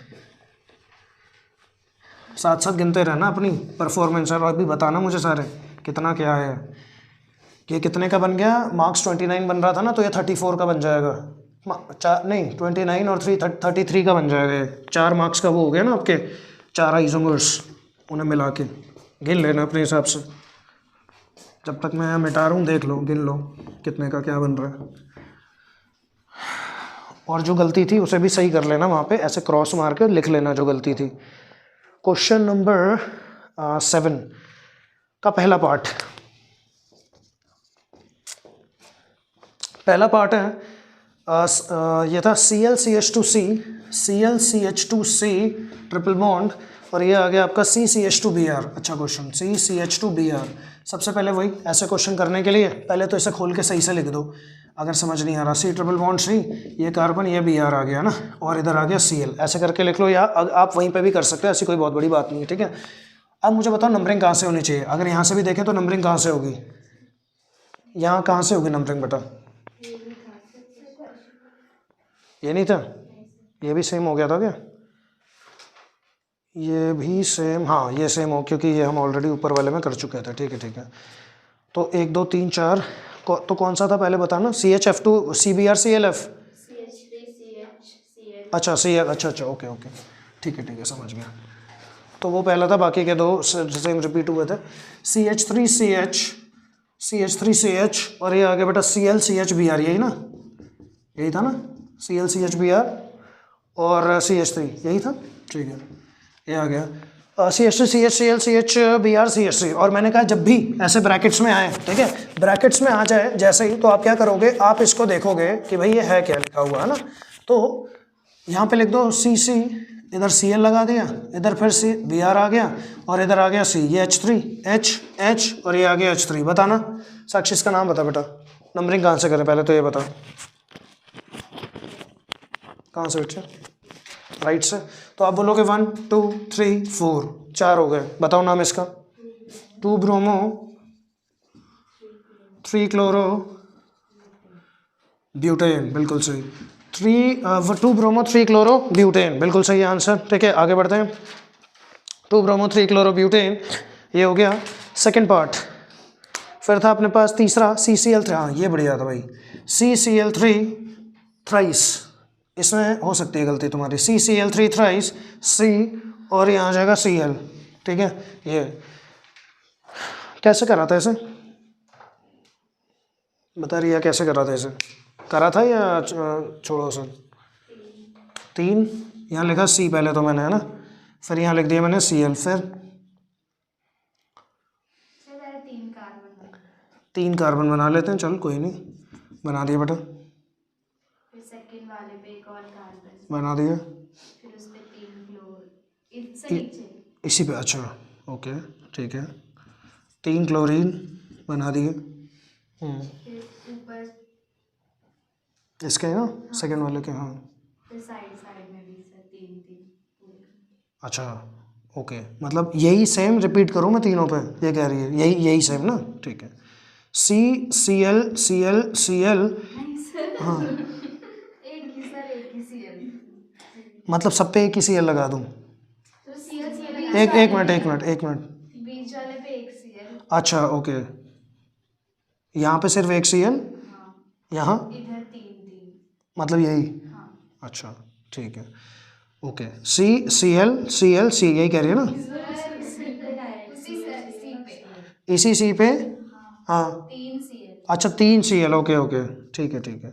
साथ साथ गिनते रहना अपनी परफॉर्मेंस, और अभी बताना मुझे सारे कितना क्या है। ये कितने का बन गया? मार्क्स 29 बन रहा था ना, तो ये 34 का बन जाएगा। 29 और 3 33 का बन जाएगा। ये 4 मार्क्स का वो हो गया ना आपके, 4 आइसोमर्स, उन्हें मिला के गिन लेना अपने हिसाब से। जब तक मैं मिटा रहा हूँ देख लो, गिन लो कितने का क्या बन रहा है, और जो गलती थी उसे भी सही कर लेना वहाँ पे, ऐसे क्रॉस मार के लिख लेना जो गलती थी। क्वेश्चन नंबर 7 का पहला पार्ट। पहला पार्ट है ये था ClCH2C ट्रिपल बॉन्ड, और ये आ गया आपका CCH2Br। अच्छा क्वेश्चन, CCH2Br। सबसे पहले वही, ऐसे क्वेश्चन करने के लिए पहले तो इसे खोल के सही से लिख दो अगर समझ नहीं आ रहा। C ट्रिपल बॉन्ड C, ये कार्बन, ये Br आ गया ना, और इधर आ गया Cl, ऐसे करके लिख लो, या आप वहीं पे भी कर सकते हो, ऐसी कोई बहुत बड़ी बात नहीं है, ठीक है? अब मुझे बताओ नंबरिंग कहाँ से होनी चाहिए? अगर यहाँ से भी देखें तो नंबरिंग कहाँ से होगी? यहाँ कहाँ से होगी नंबरिंग बेटा? ये नहीं था? ये भी सेम हो गया था क्या? ये भी सेम, हाँ ये सेम हो, क्योंकि ये हम ऑलरेडी ऊपर वाले में कर चुके थे। ठीक है ठीक है, तो 1 2 3 4 तो कौन सा था पहले बताना? CHF2 CBr CLF, अच्छा CL, अच्छा ओके ओके, ठीक है समझ गया। तो वो पहला था, बाकी के 2 सेम रिपीट हुए थे। CH3CH और ये आ गया बेटा ClCHBr, यही ना? यही था ना? ClCHBr और CH3, यही था? ठीक है, ये आ गया CH2 CHCl CHBr CH3। और मैंने कहा जब भी ऐसे ब्रैकेट्स में आए, ठीक है, ब्रैकेट्स में आ जाए जैसे ही, तो आप क्या करोगे? आप इसको देखोगे कि भाई ये है क्या लिखा हुआ, है ना? तो यहाँ पे लिख दो CC, इधर Cl लगा दिया, इधर फिर Br आ गया, और इधर आ गया C, ये H3 H और ये आ गया H3। बताना साक्षी, इसका नाम बता बेटा। नंबरिंग कहाँ से करें पहले तो ये बता, कहाँ से बच्चे? राइट से। तो आप बोलोगे 1 2 3 4, 4 हो गए। बताओ नाम इसका। 2 ब्रोमो 3 क्लोरो ब्यूटेन, बिल्कुल सही। 2 ब्रोमो 3 क्लोरो ब्यूटेन, बिल्कुल सही आंसर। ठीक है, आगे बढ़ते हैं। 2 ब्रोमो 3 क्लोरो ब्यूटेन, ये हो गया सेकंड पार्ट। फिर था अपने पास तीसरा CCl3, हाँ ये बढ़िया था भाई, CCl3 थ्राइस। इसमें हो सकती है गलती तुम्हारी, CCl3 थ्राइस C, और यहाँ आ जाएगा Cl। ठीक है, ये कैसे करा था इसे? बता रही है कैसे करा था इसे? करा था या छोड़ो सर? 3 यहाँ लिखा C पहले तो मैंने, है ना? फिर यहाँ लिख दिया मैंने Cl, फिर 3 कार्बन बना लेते हैं, चल कोई नहीं, बना दिया बेटा, फिर सेकंड वाले पे एक और कार्बन, बना दिया, फिर उस पे 3 क्लोर, इससे नीचे इसी पे, अच्छा ओके ठीक है, 3 क्लोरीन बना दिए। फिर ऊपर, इसके ना सेकंड वाले के, हाँ फिर साइड साइड में भी सर 3 पूरे। अच्छा ओके, मतलब यही सेम रिपीट करूँ मैं तीनों पे, ये कह रही है यही यही सेम ना, ठीक है। CCl CL CL, नहीं सर, हाँ एक ही सर, एक ही Cl, मतलब सब पे एक ही CL लगा दूँ। तो Cl एक मिनट, बीच वाले पे एक Cl, अच्छा ओके, यहाँ पे सिर्फ एक CL, हाँ यहाँ इधर 3 मतलब यही, हाँ अच्छा ठीक है ओके, CCl CL C यही कह रही है ना, उसी सी पे, इसी C पे, हाँ 3 Cl, अच्छा 3 CL, ओके ओके ठीक है,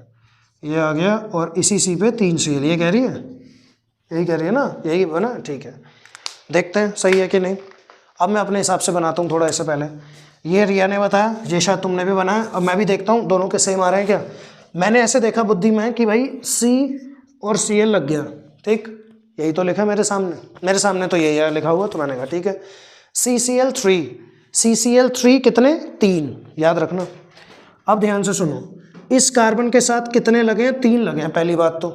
ये आ गया, और इसी C पे 3 CL, ये कह रही है, यही कह रही है ना, यही बना, ठीक है। देखते हैं सही है कि नहीं। अब मैं अपने हिसाब से बनाता हूँ थोड़ा, इससे पहले ये रिया ने बताया, ये शायद तुमने भी बनाया, अब मैं भी देखता हूँ दोनों के सेम आ रहे हैं क्या। मैंने ऐसे देखा बुद्धि में कि भाई C और CL लग गया, ठीक, यही तो लिखा मेरे सामने तो यही है लिखा हुआ, तो मैंने कहा ठीक है। CCl3 कितने, 3, याद रखना। अब ध्यान से सुनो, इस कार्बन के साथ कितने लगे हैं, 3 लगे हैं, पहली बात तो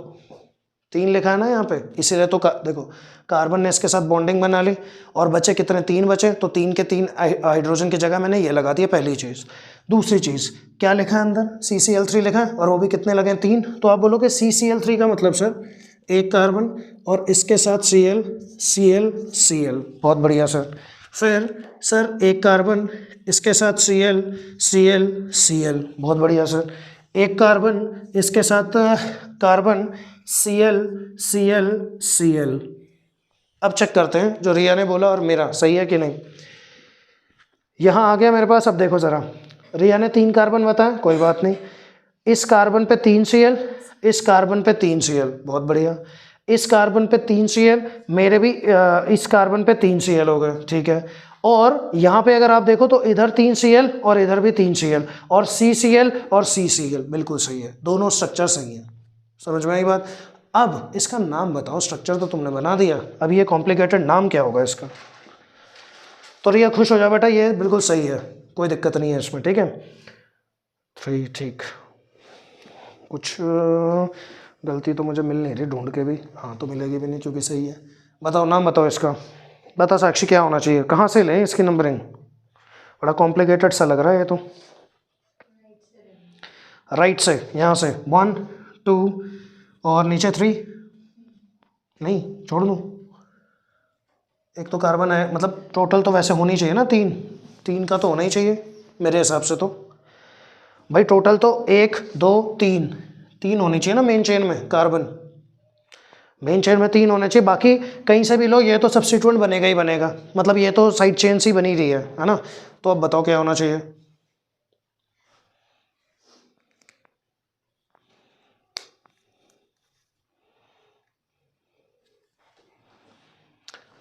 3 लिखा है ना यहाँ पे, इसीलिए तो देखो कार्बन ने इसके साथ बॉन्डिंग बना ली, और बचे कितने, 3 बचे, तो 3 के 3 हाइड्रोजन की जगह मैंने ये लगा दिया, पहली चीज़। दूसरी चीज़ क्या लिखा है अंदर, CCl3 लिखा है, और वो भी कितने लगे हैं, 3, तो आप बोलोगे CCl3 का मतलब सर एक कार्बन और इसके साथ Cl Cl Cl, बहुत बढ़िया सर। फिर सर एक कार्बन, इसके साथ Cl Cl Cl, बहुत बढ़िया सर। एक कार्बन, इसके साथ कार्बन Cl Cl Cl। अब चेक करते हैं जो रिया ने बोला और मेरा सही है कि नहीं। यहाँ आ गया मेरे पास, अब देखो ज़रा, रिया ने 3 कार्बन बताया, कोई बात नहीं, इस कार्बन पे 3 Cl, इस कार्बन पे 3 Cl, बहुत बढ़िया, इस कार्बन पे 3 Cl, मेरे भी इस कार्बन पे 3 Cl हो गए, ठीक है। और यहाँ पे अगर आप देखो तो इधर 3 Cl और इधर भी 3 Cl, और CCl और CCl, बिल्कुल सही है, दोनों स्ट्रक्चर सही है, समझ में आई बात। अब इसका नाम बताओ, स्ट्रक्चर तो तुमने बना दिया, अब ये कॉम्प्लिकेटेड नाम क्या होगा इसका। तो रिया खुश हो जाओ बेटा, ये बिल्कुल सही है, कोई दिक्कत नहीं है इसमें, ठीक है। 3, ठीक, कुछ गलती तो मुझे मिल नहीं रही ढूंढ के भी, हाँ तो मिलेगी भी नहीं क्योंकि सही है। बताओ नाम बताओ इसका, बता साक्षी क्या होना चाहिए, कहाँ से लें इसकी नंबरिंग, बड़ा कॉम्प्लिकेटेड सा लग रहा है ये तो। राइट से, यहाँ से 1 2 और नीचे 3, नहीं छोड़ दूँ, एक तो कार्बन है, मतलब टोटल तो वैसे होनी चाहिए ना 3 का तो होना ही चाहिए मेरे हिसाब से, तो भाई टोटल तो 1 2 3 होनी चाहिए ना मेन चेन में, कार्बन मेन चेन में 3 होने चाहिए, बाकी कहीं से भी लो, ये तो सब्स्टिट्यूएंट बनेगा ही बनेगा, मतलब ये तो साइड चेन सी बनी रही है ना। तो अब बताओ क्या होना चाहिए।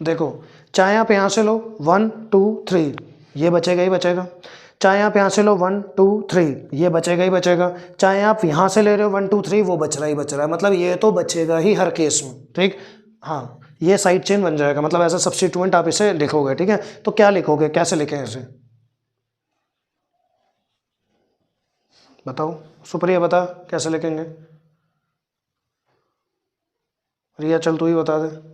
देखो चाहे आप यहाँ से लो 1 2 3, ये बचेगा ही बचेगा, चाहे आप यहाँ से लो 1 2 3, ये बचेगा ही बचेगा, चाहे आप यहाँ से ले रहे हो 1 2 3, वो बच रहा है, मतलब ये तो बचेगा ही हर केस में, ठीक। हाँ ये साइड चेन बन जाएगा, मतलब ऐसा सब्स्टिट्यूएंट आप इसे लिखोगे, ठीक है। तो क्या लिखोगे, कैसे लिखें इसे, बताओ सुप्रिया, बता कैसे लिखेंगे। रिया चल तू ही बता दे।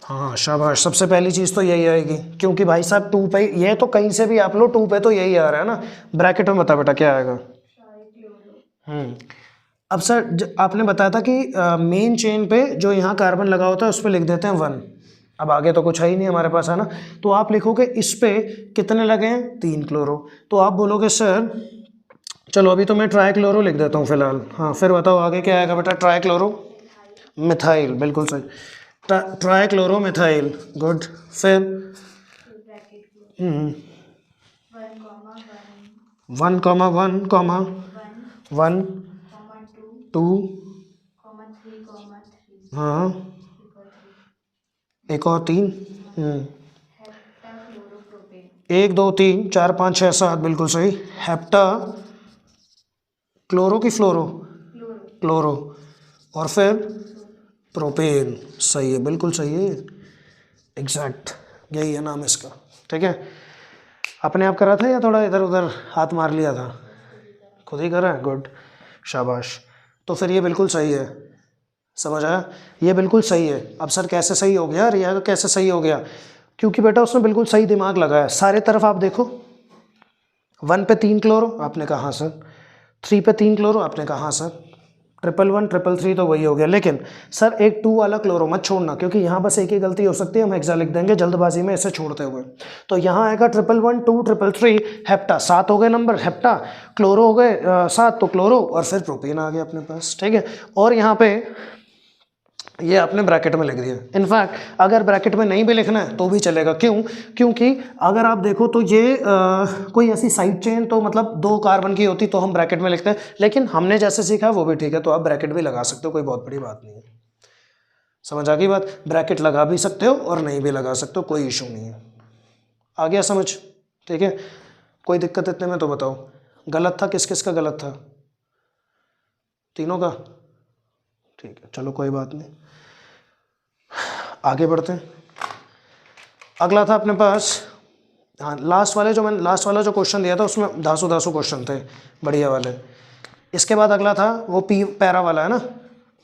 हाँ शाबाश, सबसे पहली चीज़ तो यही आएगी, क्योंकि भाई साहब 2 पे, ये तो कहीं से भी आप लो 2 पे तो यही आ रहा है ना। ब्रैकेट में बता बेटा क्या आएगा। अब सर आपने बताया था कि मेन चेन पे जो यहाँ कार्बन लगा होता है उस पर लिख देते हैं 1, अब आगे तो कुछ है ही नहीं हमारे पास, है ना। तो आप लिखोगे इस पे कितने लगे हैं, 3 क्लोरो, तो आप बोलोगे सर, चलो अभी तो मैं ट्राई क्लोरो लिख देता हूँ फिलहाल, हाँ फिर बताओ आगे क्या आएगा बेटा। ट्राई क्लोरो मिथाइल, बिल्कुल सही, ट्राई क्लोरो मिथाइल, गुड। फिर 1 कॉमा 1 कॉमा 1 2, हाँ एक और 3, 1 2 3 4 5 6 7 बिल्कुल सही। हेप्टा क्लोरो की फ्लोरो? क्लोरो। और फिर प्रोपेन। सही है, बिल्कुल सही है, एग्जैक्ट यही है नाम इसका। ठीक है, अपने आप करा था या थोड़ा इधर उधर हाथ मार लिया था? खुद ही करा है, गुड, शाबाश। तो फिर ये बिल्कुल सही है, समझ आया? ये बिल्कुल सही है। अब सर कैसे सही हो गया, रिया का कैसे सही हो गया? क्योंकि बेटा उसने बिल्कुल सही दिमाग लगाया। सारे तरफ आप देखो, 1 पे 3 क्लोरो, आपने कहा हाँ सर। 3 पे 3 क्लोरो, आपने कहा हाँ सर। 111 333 तो वही हो गया। लेकिन सर एक 2 वाला क्लोरो मत छोड़ना, क्योंकि यहाँ बस एक ही गलती हो सकती है, हम हेक्सा लिख देंगे जल्दबाजी में इसे छोड़ते हुए। तो यहाँ आएगा 111 2 333 हेप्टा, 7 हो गए नंबर, हेप्टा क्लोरो हो गए 7, तो क्लोरो और फिर प्रोपेन आ गया अपने पास। ठीक है, और यहाँ पे ये आपने ब्रैकेट में लिख दिया। इनफैक्ट अगर ब्रैकेट में नहीं भी लिखना है तो भी चलेगा। क्यों? क्योंकि अगर आप देखो तो ये कोई ऐसी साइड चेन तो मतलब 2 कार्बन की होती तो हम ब्रैकेट में लिखते हैं, लेकिन हमने जैसे सीखा वो भी ठीक है, तो आप ब्रैकेट भी लगा सकते हो, कोई बहुत बड़ी बात नहीं है। समझ आ गई बात? ब्रैकेट लगा भी सकते हो और नहीं भी लगा सकते हो, कोई इशू नहीं है। आ गया समझ? ठीक है, कोई दिक्कत इतने में तो बताओ। गलत था, किस किस का गलत था? तीनों का? ठीक है, चलो कोई बात नहीं, आगे बढ़ते हैं। अगला था अपने पास, हाँ लास्ट वाला जो क्वेश्चन दिया था उसमें धासु क्वेश्चन थे बढ़िया वाले। इसके बाद अगला था वो पी पैरा वाला है ना,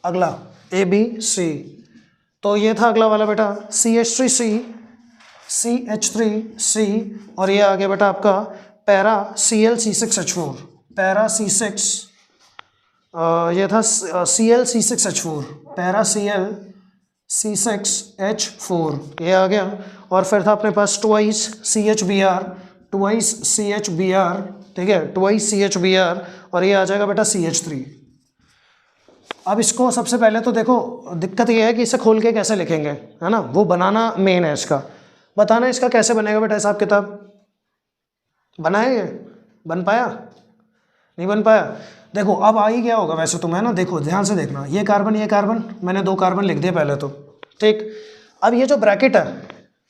अगला ABC। तो ये था अगला वाला बेटा CH3C, CH3C, और ये आ गया बेटा आपका पैरा ClC6H4, पैरा C6, ये था ClC6H4, पैरा ClC6H4, ये आ गया। और फिर था अपने पास ट्वाइस CHBr, ठीक है, ट्वाइस CHBr, और ये आ जाएगा बेटा CH3। अब इसको सबसे पहले तो देखो, दिक्कत ये है कि इसे खोल के कैसे लिखेंगे, है ना, वो बनाना मेन है इसका। बताना इसका कैसे बनेगा बेटा हिसाब किताब? बनाएंगे? बन पाया? नहीं बन पाया? देखो अब आ ही गया होगा वैसे तुम्हें ना, देखो ध्यान से देखना, ये कार्बन, मैंने 2 कार्बन लिख दिए पहले तो, ठीक। अब ये जो ब्रैकेट है,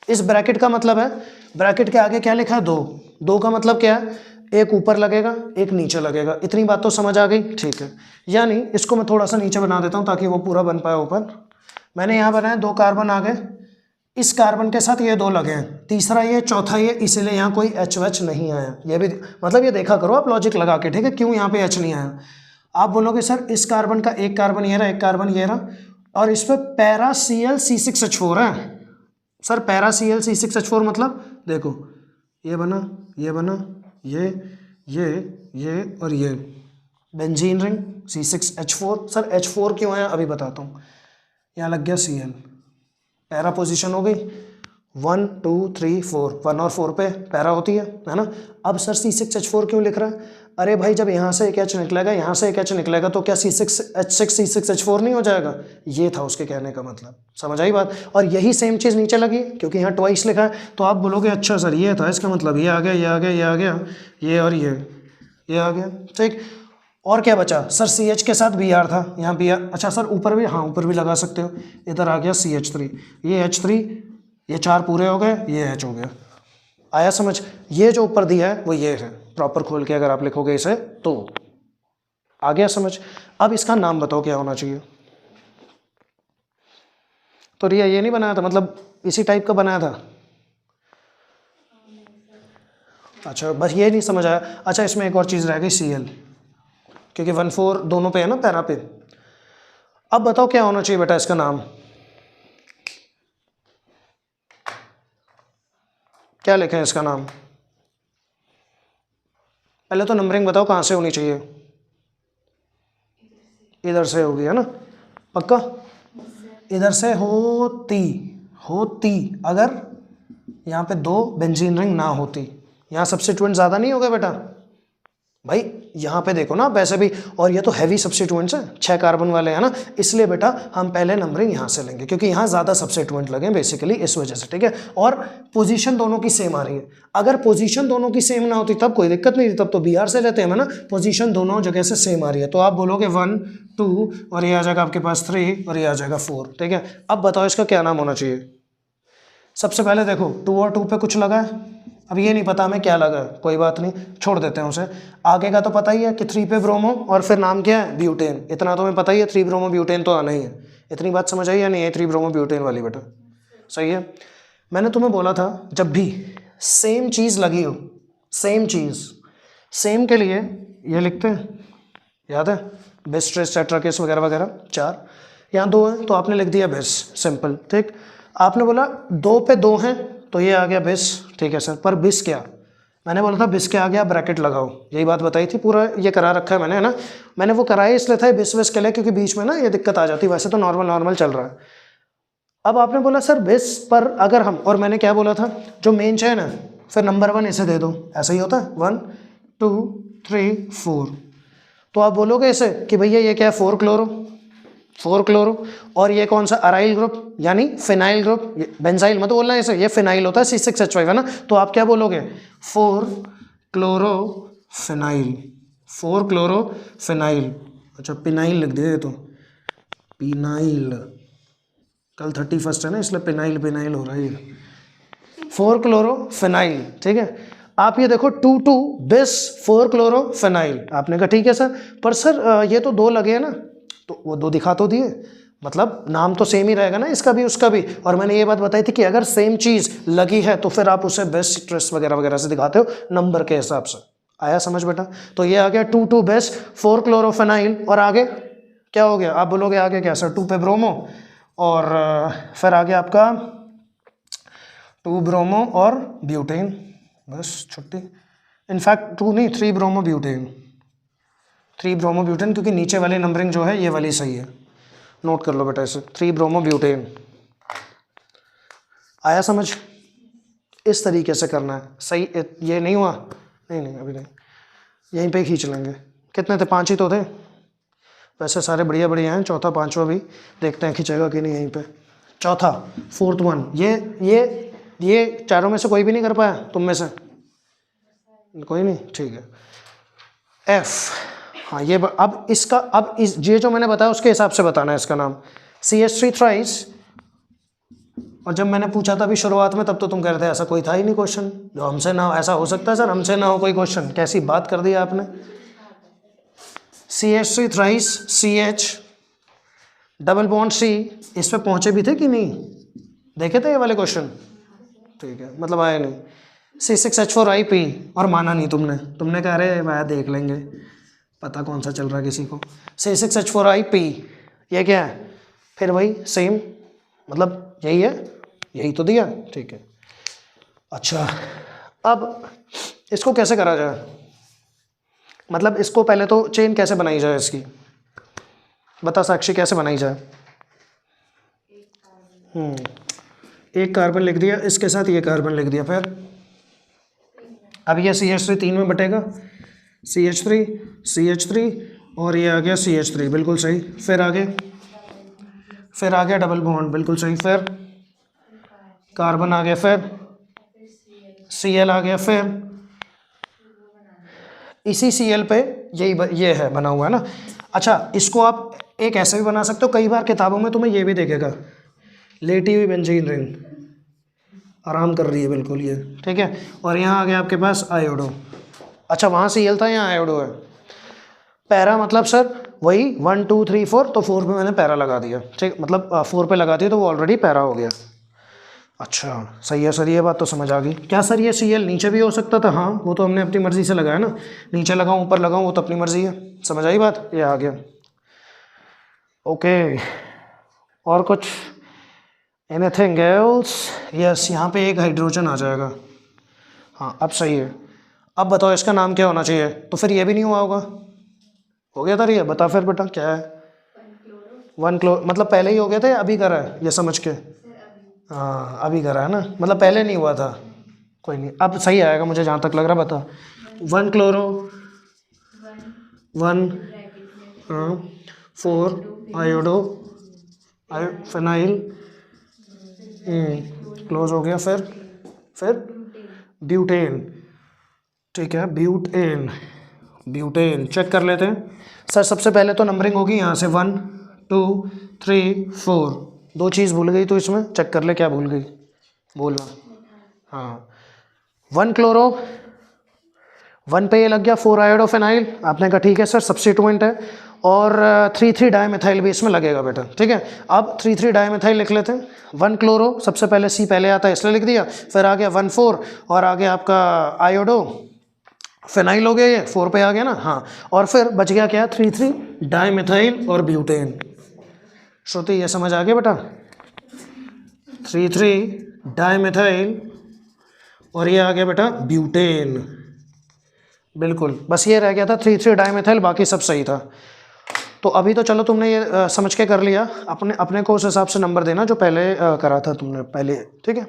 इस ब्रैकेट का मतलब है, ब्रैकेट के आगे क्या लिखा है? 2 का मतलब क्या है? एक ऊपर लगेगा, एक नीचे लगेगा। इतनी बात तो समझ आ गई? ठीक है, यानी इसको मैं थोड़ा सा नीचे बना देता हूँ ताकि वो पूरा बन पाए ऊपर। मैंने यहाँ बनाया 2 कार्बन आ गए, इस कार्बन के साथ ये 2 लगे हैं, तीसरा ये, चौथा ये, इसीलिए यहाँ कोई HH नहीं आया। ये भी मतलब ये देखा करो आप लॉजिक लगा के, ठीक है, क्यों यहाँ पे H नहीं आया। आप बोलोगे सर इस कार्बन का एक कार्बन ये रहा, एक कार्बन ये रहा, और इस पर पैरा ClC6H4 है। सर पैरा ClC6H4 मतलब देखो ये बना, ये बना, ये और ये benzene ring C6H4। Sir H4 क्यों आया अभी बताता हूँ। यहाँ लग गया Cl, पैरा पोजीशन हो गई 1 2 3 4, 1 और 4 पे पैरा होती है ना। अब सर C6H4 क्यों लिख रहा है? अरे भाई जब यहाँ से एक H निकलेगा, यहाँ से एक H निकलेगा, तो क्या C6H4 नहीं हो जाएगा? ये था उसके कहने का मतलब, समझ आई बात? और यही सेम चीज़ नीचे लगी क्योंकि यहाँ ट्वाइस लिखा है, तो आप बोलोगे अच्छा सर ये था इसका मतलब, ये आ गया, ये आ गया, ये आ गया, ये और ये आ गया, ठीक। और क्या बचा सर? CH के साथ Br था, यहाँ Br, अच्छा सर ऊपर भी, हाँ ऊपर भी लगा सकते हो, इधर आ गया CH3, ये H3, ये 4 पूरे हो गए, ये H हो गया। आया समझ? ये जो ऊपर दिया है वो ये है, प्रॉपर खोल के अगर आप लिखोगे इसे तो आ गया समझ। अब इसका नाम बताओ क्या होना चाहिए? तो रिया ये नहीं बनाया था, मतलब इसी टाइप का बनाया था? अच्छा बस ये नहीं समझ आया। अच्छा इसमें एक और चीज़ रह गई Cl, क्योंकि 1 4 दोनों पे है ना पैरा पे। अब बताओ क्या होना चाहिए बेटा इसका नाम? क्या लिखें इसका नाम? पहले तो नंबरिंग बताओ कहाँ से होनी चाहिए? इधर से होगी है ना, पक्का? इधर से होती अगर यहाँ पे 2 बेंजीन रिंग ना होती। यहाँ सब्स्टिट्यूएंट ज़्यादा नहीं हो गया बेटा भाई, यहाँ पे देखो ना वैसे भी, और ये तो हैवी सब्स्टिट्यूएंट्स हैं, 6 कार्बन वाले हैं ना, इसलिए बेटा हम पहले नंबरिंग यहाँ से लेंगे क्योंकि यहाँ ज़्यादा सब्स्टिट्यूएंट लगे बेसिकली, इस वजह से, ठीक है। और पोजीशन दोनों की सेम आ रही है। अगर पोजीशन दोनों की सेम ना होती तब कोई दिक्कत नहीं थी, तब तो Br से लेते हैं ना। पोजीशन दोनों जगह से सेम आ रही है तो आप बोलोगे 1 2 और ये आ जाएगा आपके पास 3 और ये आ जाएगा 4, ठीक है। अब बताओ इसका क्या नाम होना चाहिए? सबसे पहले देखो 2 और 2 पे कुछ लगा है, अब ये नहीं पता हमें क्या लगा है, कोई बात नहीं, छोड़ देते हैं उसे। आगे का तो पता ही है कि 3 पे ब्रोमो और फिर नाम क्या है, ब्यूटेन। इतना तो हमें पता ही है, 3 ब्रोमो ब्यूटेन तो आना ही है। इतनी बात समझ आई या नहीं है 3 ब्रोमो ब्यूटेन वाली बेटा? सही है। मैंने तुम्हें बोला था जब भी सेम चीज़ लगी हो, सेम चीज़, सेम के लिए ये लिखते हैं, याद है, बेस ट्रेस टेट्राकेस वगैरह वगैरह 4, यहाँ 2 हैं तो आपने लिख दिया बेस, सिंपल। ठीक, आपने बोला 2 पे 2 हैं तो ये आ गया बेस। ठीक है सर, पर बिस क्या? मैंने बोला था बिस के आ गया ब्रैकेट लगाओ, यही बात बताई थी, पूरा ये करा रखा है मैंने, है ना। मैंने वो कराया इसलिए था बिस विस के लिए, क्योंकि बीच में ना ये दिक्कत आ जाती, वैसे तो नॉर्मल नॉर्मल चल रहा है। अब आपने बोला सर बिस पर अगर हम, और मैंने क्या बोला था, जो मेन चेन है फिर नंबर 1 इसे दे दो, ऐसा ही होता है, 1 2 3 4। तो आप बोलोगे इसे कि भैया ये क्या है, 4 क्लोरो, और ये कौन सा, अराइल ग्रुप यानी फिनाइल ग्रुप, बेंजाइल मत बोलना इसे, ये फिनाइल होता है C6H5 है ना। तो आप क्या बोलोगे, 4 क्लोरो फिनाइल, 4 क्लोरो फिनाइल। अच्छा पिनाइल लिख दिया, ये तो पिनाइल, कल 31 है ना इसलिए पिनाइल पिनाइल हो रहा है ये, 4 क्लोरो फिनाइल। ठीक है, आप ये देखो 2 बिस 4 क्लोरो फिनाइल। आपने कहा ठीक है सर, पर सर ये तो 2 लगे हैं ना, तो वो 2 दिखा तो दिए, मतलब नाम तो सेम ही रहेगा ना, इसका भी उसका भी। और मैंने ये बात बताई थी कि अगर सेम चीज़ लगी है तो फिर आप उसे बेस्ट ट्रेस वगैरह वगैरह से दिखाते हो नंबर के हिसाब से। आया समझ बेटा? तो ये आ गया 2 बेस 4 क्लोरोफेनाइल, और आगे क्या हो गया, आप बोलोगे आगे क्या सर, 2 पे ब्रोमो, और फिर आगे आपका 2 ब्रोमो और ब्यूटेन, बस छुट्टी। इनफैक्ट 2 नहीं, 3 ब्रोमो ब्यूटेन, 3 ब्रोमो ब्यूटेन, क्योंकि नीचे वाली नंबरिंग जो है ये वाली सही है, नोट कर लो बेटा इसे, 3 ब्रोमो ब्यूटेन। आया समझ? इस तरीके से करना है, सही। ये नहीं हुआ, नहीं अभी नहीं, यहीं पे खींच लेंगे। कितने थे, 5 ही तो थे, वैसे सारे बढ़िया बढ़िया हैं, चौथा 5वां भी देखते हैं खींचेगा कि नहीं। यहीं पे चौथा 4th वन, ये चारों में से कोई भी नहीं कर पाया तुम में से, कोई नहीं, ठीक है। F, हाँ ये अब इसका, अब इस ये जो मैंने बताया उसके हिसाब से बताना है इसका नाम, CH3 थ्राइस। और जब मैंने पूछा था अभी शुरुआत में, तब तो तुम कह रहे थे ऐसा कोई था ही नहीं क्वेश्चन, जो हमसे ना हो। ऐसा हो सकता है सर हमसे ना हो कोई क्वेश्चन? कैसी बात कर दी आपने। CH3 thrice, CH double bond C, इस पे पहुंचे भी थे कि नहीं, देखे थे ये वाले क्वेश्चन? ठीक है, मतलब आया नहीं। C6H4IP, और माना नहीं तुमने कह रहे भाई देख लेंगे, पता कौन सा चल रहा है किसी को। C6H4IP, ये क्या है, फिर वही सेम, मतलब यही है, यही तो दिया, ठीक है। अच्छा, अब इसको कैसे करा जाए, मतलब इसको पहले तो चेन कैसे बनाई जाए इसकी, बता साक्षी कैसे बनाई जाए। एक कार्बन लिख दिया, इसके साथ ये कार्बन लिख दिया, फिर अब ये CH3 3 में बटेगा, CH3 और ये आ गया CH3, बिल्कुल सही। फिर आ गया डबल बॉन्ड, बिल्कुल सही। फिर कार्बन आ गया, फिर Cl आ गया, फिर इसी Cl पे ये है बना हुआ है ना। अच्छा, इसको आप एक ऐसे भी बना सकते हो, कई बार किताबों में तुम्हें ये भी देखेगा, लेटी हुई बेंजीन रिंग, आराम कर रही है बिल्कुल ये, ठीक है। और यहाँ आ गया आपके पास आयोडो। अच्छा, वहाँ Cl था, यहाँ आयोडो है। पैरा मतलब सर वही 1 2 3 4, तो 4 पे मैंने पैरा लगा दिया, ठीक, मतलब 4 पे लगा दिया तो वो ऑलरेडी पैरा हो गया। अच्छा सही है सर, ये बात तो समझ आ गई। क्या सर ये Cl नीचे भी हो सकता था? हाँ, वो तो हमने अपनी मर्ज़ी से लगाया ना, नीचे लगाऊँ ऊपर लगाऊँ वो तो अपनी मर्ज़ी है। समझ आई बात? ये आ गया, ओके। और कुछ, एनीथिंग एल्स? यस, यहाँ पे एक हाइड्रोजन आ जाएगा। हाँ अब सही है। अब बताओ इसका नाम क्या होना चाहिए, तो फिर ये भी नहीं हुआ होगा, हो गया था ये, बता फिर बेटा क्या है। 1 क्लोरो, मतलब पहले ही हो गया था या अभी करा है, ये समझ के? हाँ अभी करा है ना, मतलब पहले नहीं हुआ था, कोई नहीं, अब सही आएगा मुझे जहाँ तक लग रहा। बता, 1 क्लोरो 1, हाँ 4 आयोडो फिनाइल, क्लोज हो गया। फिर ब्यूटेन, ठीक है, ब्यूटेन चेक कर लेते हैं सर। सबसे पहले तो नंबरिंग होगी यहाँ से 1 2 3 4, 2 चीज़ भूल गई तो इसमें चेक कर ले, क्या भूल गई बोलना। हाँ 1 क्लोरो, 1 पे ये लग गया 4 आयोडोफेनाइल, आपने कहा ठीक है सर सब्स्टिट्यूएंट है, और 3,3 डाइमेथाइल भी इसमें लगेगा बेटा, ठीक है। अब 3,3 डाइमेथाइल लिख लेते हैं। 1 क्लोरो, सबसे पहले सी पहले आता है इसलिए लिख दिया, फिर आ गया 1,4 और आगे आपका आयोडो फेनाइल हो गया, ये 4 पे आ गया ना, हाँ, और फिर बच गया क्या, 3,3 डाइमेथाइल और ब्यूटेन। श्रुति ये समझ आ गया बेटा, 3,3 डाइमेथाइल और ये आ गया बेटा ब्यूटेन, बिल्कुल, बस ये रह गया था 3,3 डाइमेथाइल, बाकी सब सही था। तो अभी तो चलो तुमने ये समझ के कर लिया, अपने अपने को उस हिसाब से नंबर देना जो पहले करा था तुमने पहले, ठीक है।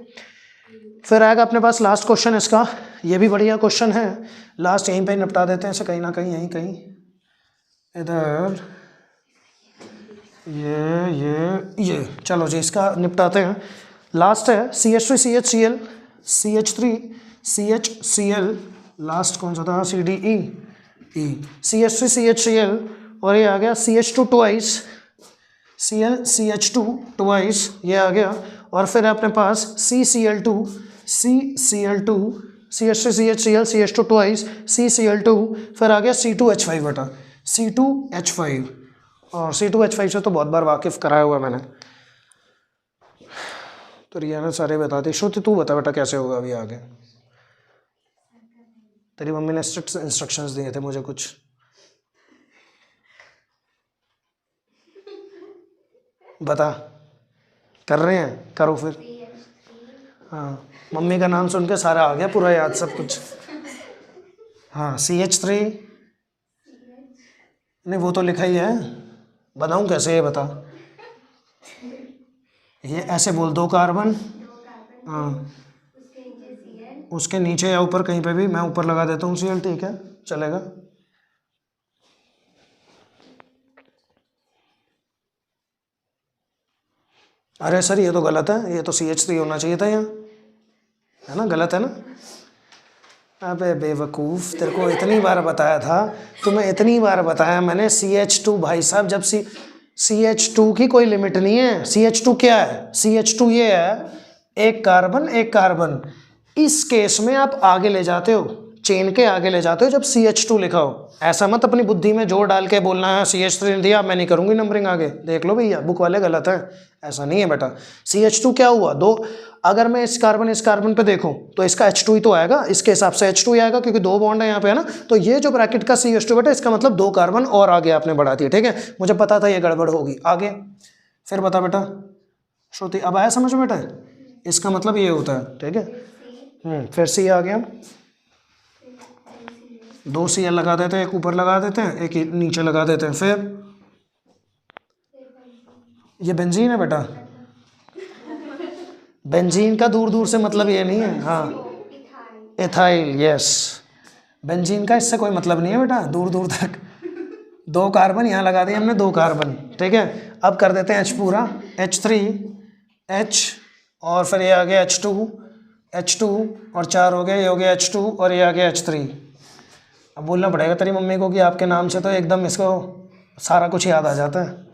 फिर आएगा अपने पास लास्ट क्वेश्चन इसका, ये भी बढ़िया क्वेश्चन है, लास्ट यहीं पे निपटा देते हैं इसे, कहीं ना कहीं, यहीं कहीं इधर, ये चलो जी इसका निपटाते हैं। लास्ट है CH3CHCl, CH3 CHCl, लास्ट कौन सा था, CDE, CH3CHCl, और ये आ गया CH2 twice, Cl CH2 twice, ये आ गया, और फिर अपने पास CCl2, CCl2, CH3CHCl, CH2 twice, CCl2, फिर आ गया C2H5 बेटा, C2H5, और C2H5 से तो बहुत बार वाकिफ कराया हुआ है मैंने, तो रिया ने सारे बता दी। श्रुति तू बता बेटा कैसे होगा अभी आगे, तेरी मम्मी ने स्ट्रिक्ट इंस्ट्रक्शंस दिए थे मुझे कुछ, बता, कर रहे हैं, करो फिर। हाँ, मम्मी का नाम सुन के सारा आ गया पूरा याद सब कुछ। हाँ, CH3, नहीं वो तो लिखा ही है, बताऊँ कैसे, ये बता, ये ऐसे बोल, 2 कार्बन, हाँ, उसके नीचे या ऊपर कहीं पे भी, मैं ऊपर लगा देता हूँ Cl, ठीक है चलेगा। अरे सर ये तो गलत है, ये तो CH3 होना चाहिए था यहाँ, है ना, गलत है ना। अबे बेवकूफ़, तेरे को इतनी बार बताया था, तुम्हें इतनी बार बताया मैंने, CH2 भाई साहब, जब CH2 की कोई लिमिट नहीं है। CH2 क्या है, CH2 ये है, एक कार्बन, इस केस में आप आगे ले जाते हो, चेन के आगे ले जाते हो जब CH2 लिखा हो। ऐसा मत अपनी बुद्धि में जोर डाल के बोलना है CH3 दिया मैं नहीं करूँगी नंबरिंग आगे, देख लो भैया बुक वाले गलत है, ऐसा नहीं है बेटा। CH2 क्या हुआ, 2, अगर मैं इस कार्बन पे देखूं तो इसका H2 ही तो आएगा, इसके हिसाब से H2 ही आएगा क्योंकि 2 बॉन्ड है यहाँ पे, है ना। तो ये जो ब्रैकेट का CH2 बेटा, इसका मतलब 2 कार्बन और आगे आपने बढ़ा दिया, ठीक है। मुझे पता था ये गड़बड़ होगी आगे। फिर बता बेटा श्रुति, अब आया समझ में बेटा, इसका मतलब ये होता है, ठीक है। फिर C आ गया, 2 Cl लगा देते हैं, एक ऊपर लगा देते हैं, एक नीचे लगा देते हैं। फिर ये बेंजीन है बेटा, बेंजीन का दूर दूर से मतलब ये नहीं है, हाँ, एथाइल, यस, बेंजीन का इससे कोई मतलब नहीं है बेटा दूर दूर तक। 2 कार्बन यहाँ लगा दिए हमने, 2 कार्बन, ठीक है। अब कर देते हैं H पूरा, H3, H, और फिर ये आ गया H2 और 4 हो गया, ये हो गया H2 और ये आ गया H3। अब बोलना पड़ेगा तेरी मम्मी को कि आपके नाम से तो एकदम इसको सारा कुछ याद आ जाता है।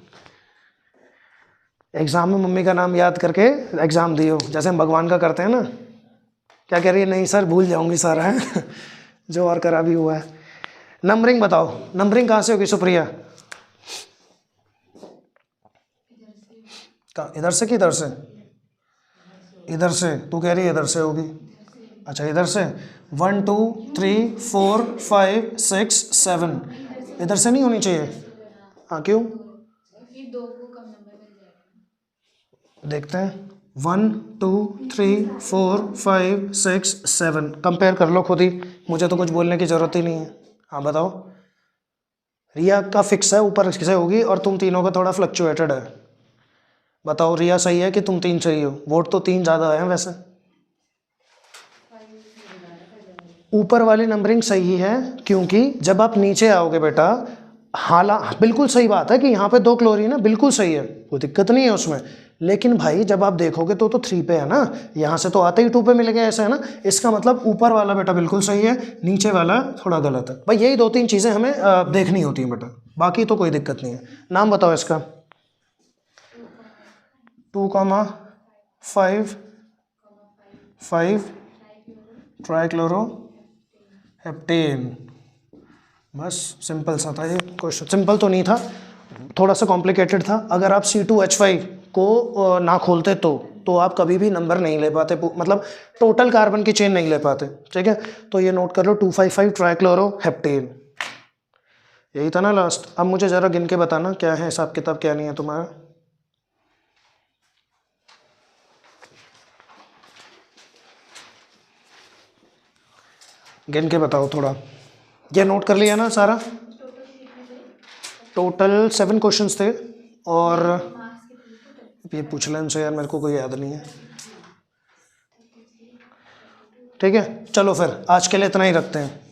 एग्ज़ाम में मम्मी का नाम याद करके एग्ज़ाम दियो, जैसे हम भगवान का करते हैं ना। क्या कह रही है, नहीं सर भूल जाऊंगी सारा है जो और करा भी हुआ है। नंबरिंग बताओ, नंबरिंग कहाँ से होगी सुप्रिया, इधर से कि इधर से, इधर से, तू कह रही है इधर से होगी, अच्छा इधर से। 1 2 3 4 5 6 7, इधर से नहीं होनी चाहिए, हाँ क्यों, देखते हैं। 1 2 3 4 5 6 7, कंपेयर कर लो खुद ही, मुझे तो कुछ बोलने की ज़रूरत ही नहीं है। हाँ बताओ, रिया का फिक्स है ऊपर से होगी और तुम तीनों का थोड़ा फ्लक्चुएटेड है। बताओ रिया सही है कि तुम 3 सही हो, वोट तो 3 ज़्यादा है वैसे। ऊपर वाली नंबरिंग सही है क्योंकि जब आप नीचे आओगे बेटा, बिल्कुल सही बात है कि यहाँ पे 2 क्लोरीन है, बिल्कुल सही है, कोई दिक्कत नहीं है उसमें। लेकिन भाई जब आप देखोगे तो 3 पे है ना, यहाँ से तो आते ही 2 पे मिल गया, ऐसा है ना। इसका मतलब ऊपर वाला बेटा बिल्कुल सही है, नीचे वाला थोड़ा गलत है। भाई यही 2-3 चीज़ें हमें देखनी होती हैं बेटा, बाकी तो कोई दिक्कत नहीं है। नाम बताओ इसका, 2, 5, 5, ट्राइक्लोरो हेप्टेन। बस सिंपल सा था ये क्वेश्चन, सिंपल तो नहीं था, थोड़ा सा कॉम्प्लिकेटेड था। अगर आप C2H5 को ना खोलते तो आप कभी भी नंबर नहीं ले पाते, मतलब टोटल कार्बन की चेन नहीं ले पाते, ठीक है। तो ये नोट कर लो 255 ट्राइक्लोरो हेप्टेन, यही था ना लास्ट। अब मुझे ज़रा गिन के बताना क्या है हिसाब किताब, क्या नहीं है तुम्हारा। गिन के बताओ थोड़ा। ये नोट कर लिया ना सारा? टोटल 7 क्वेश्चंस थे, और ये पूछ लें उनसे यार, मेरे को कोई याद नहीं है। ठीक है, चलो फिर आज के लिए इतना ही रखते हैं।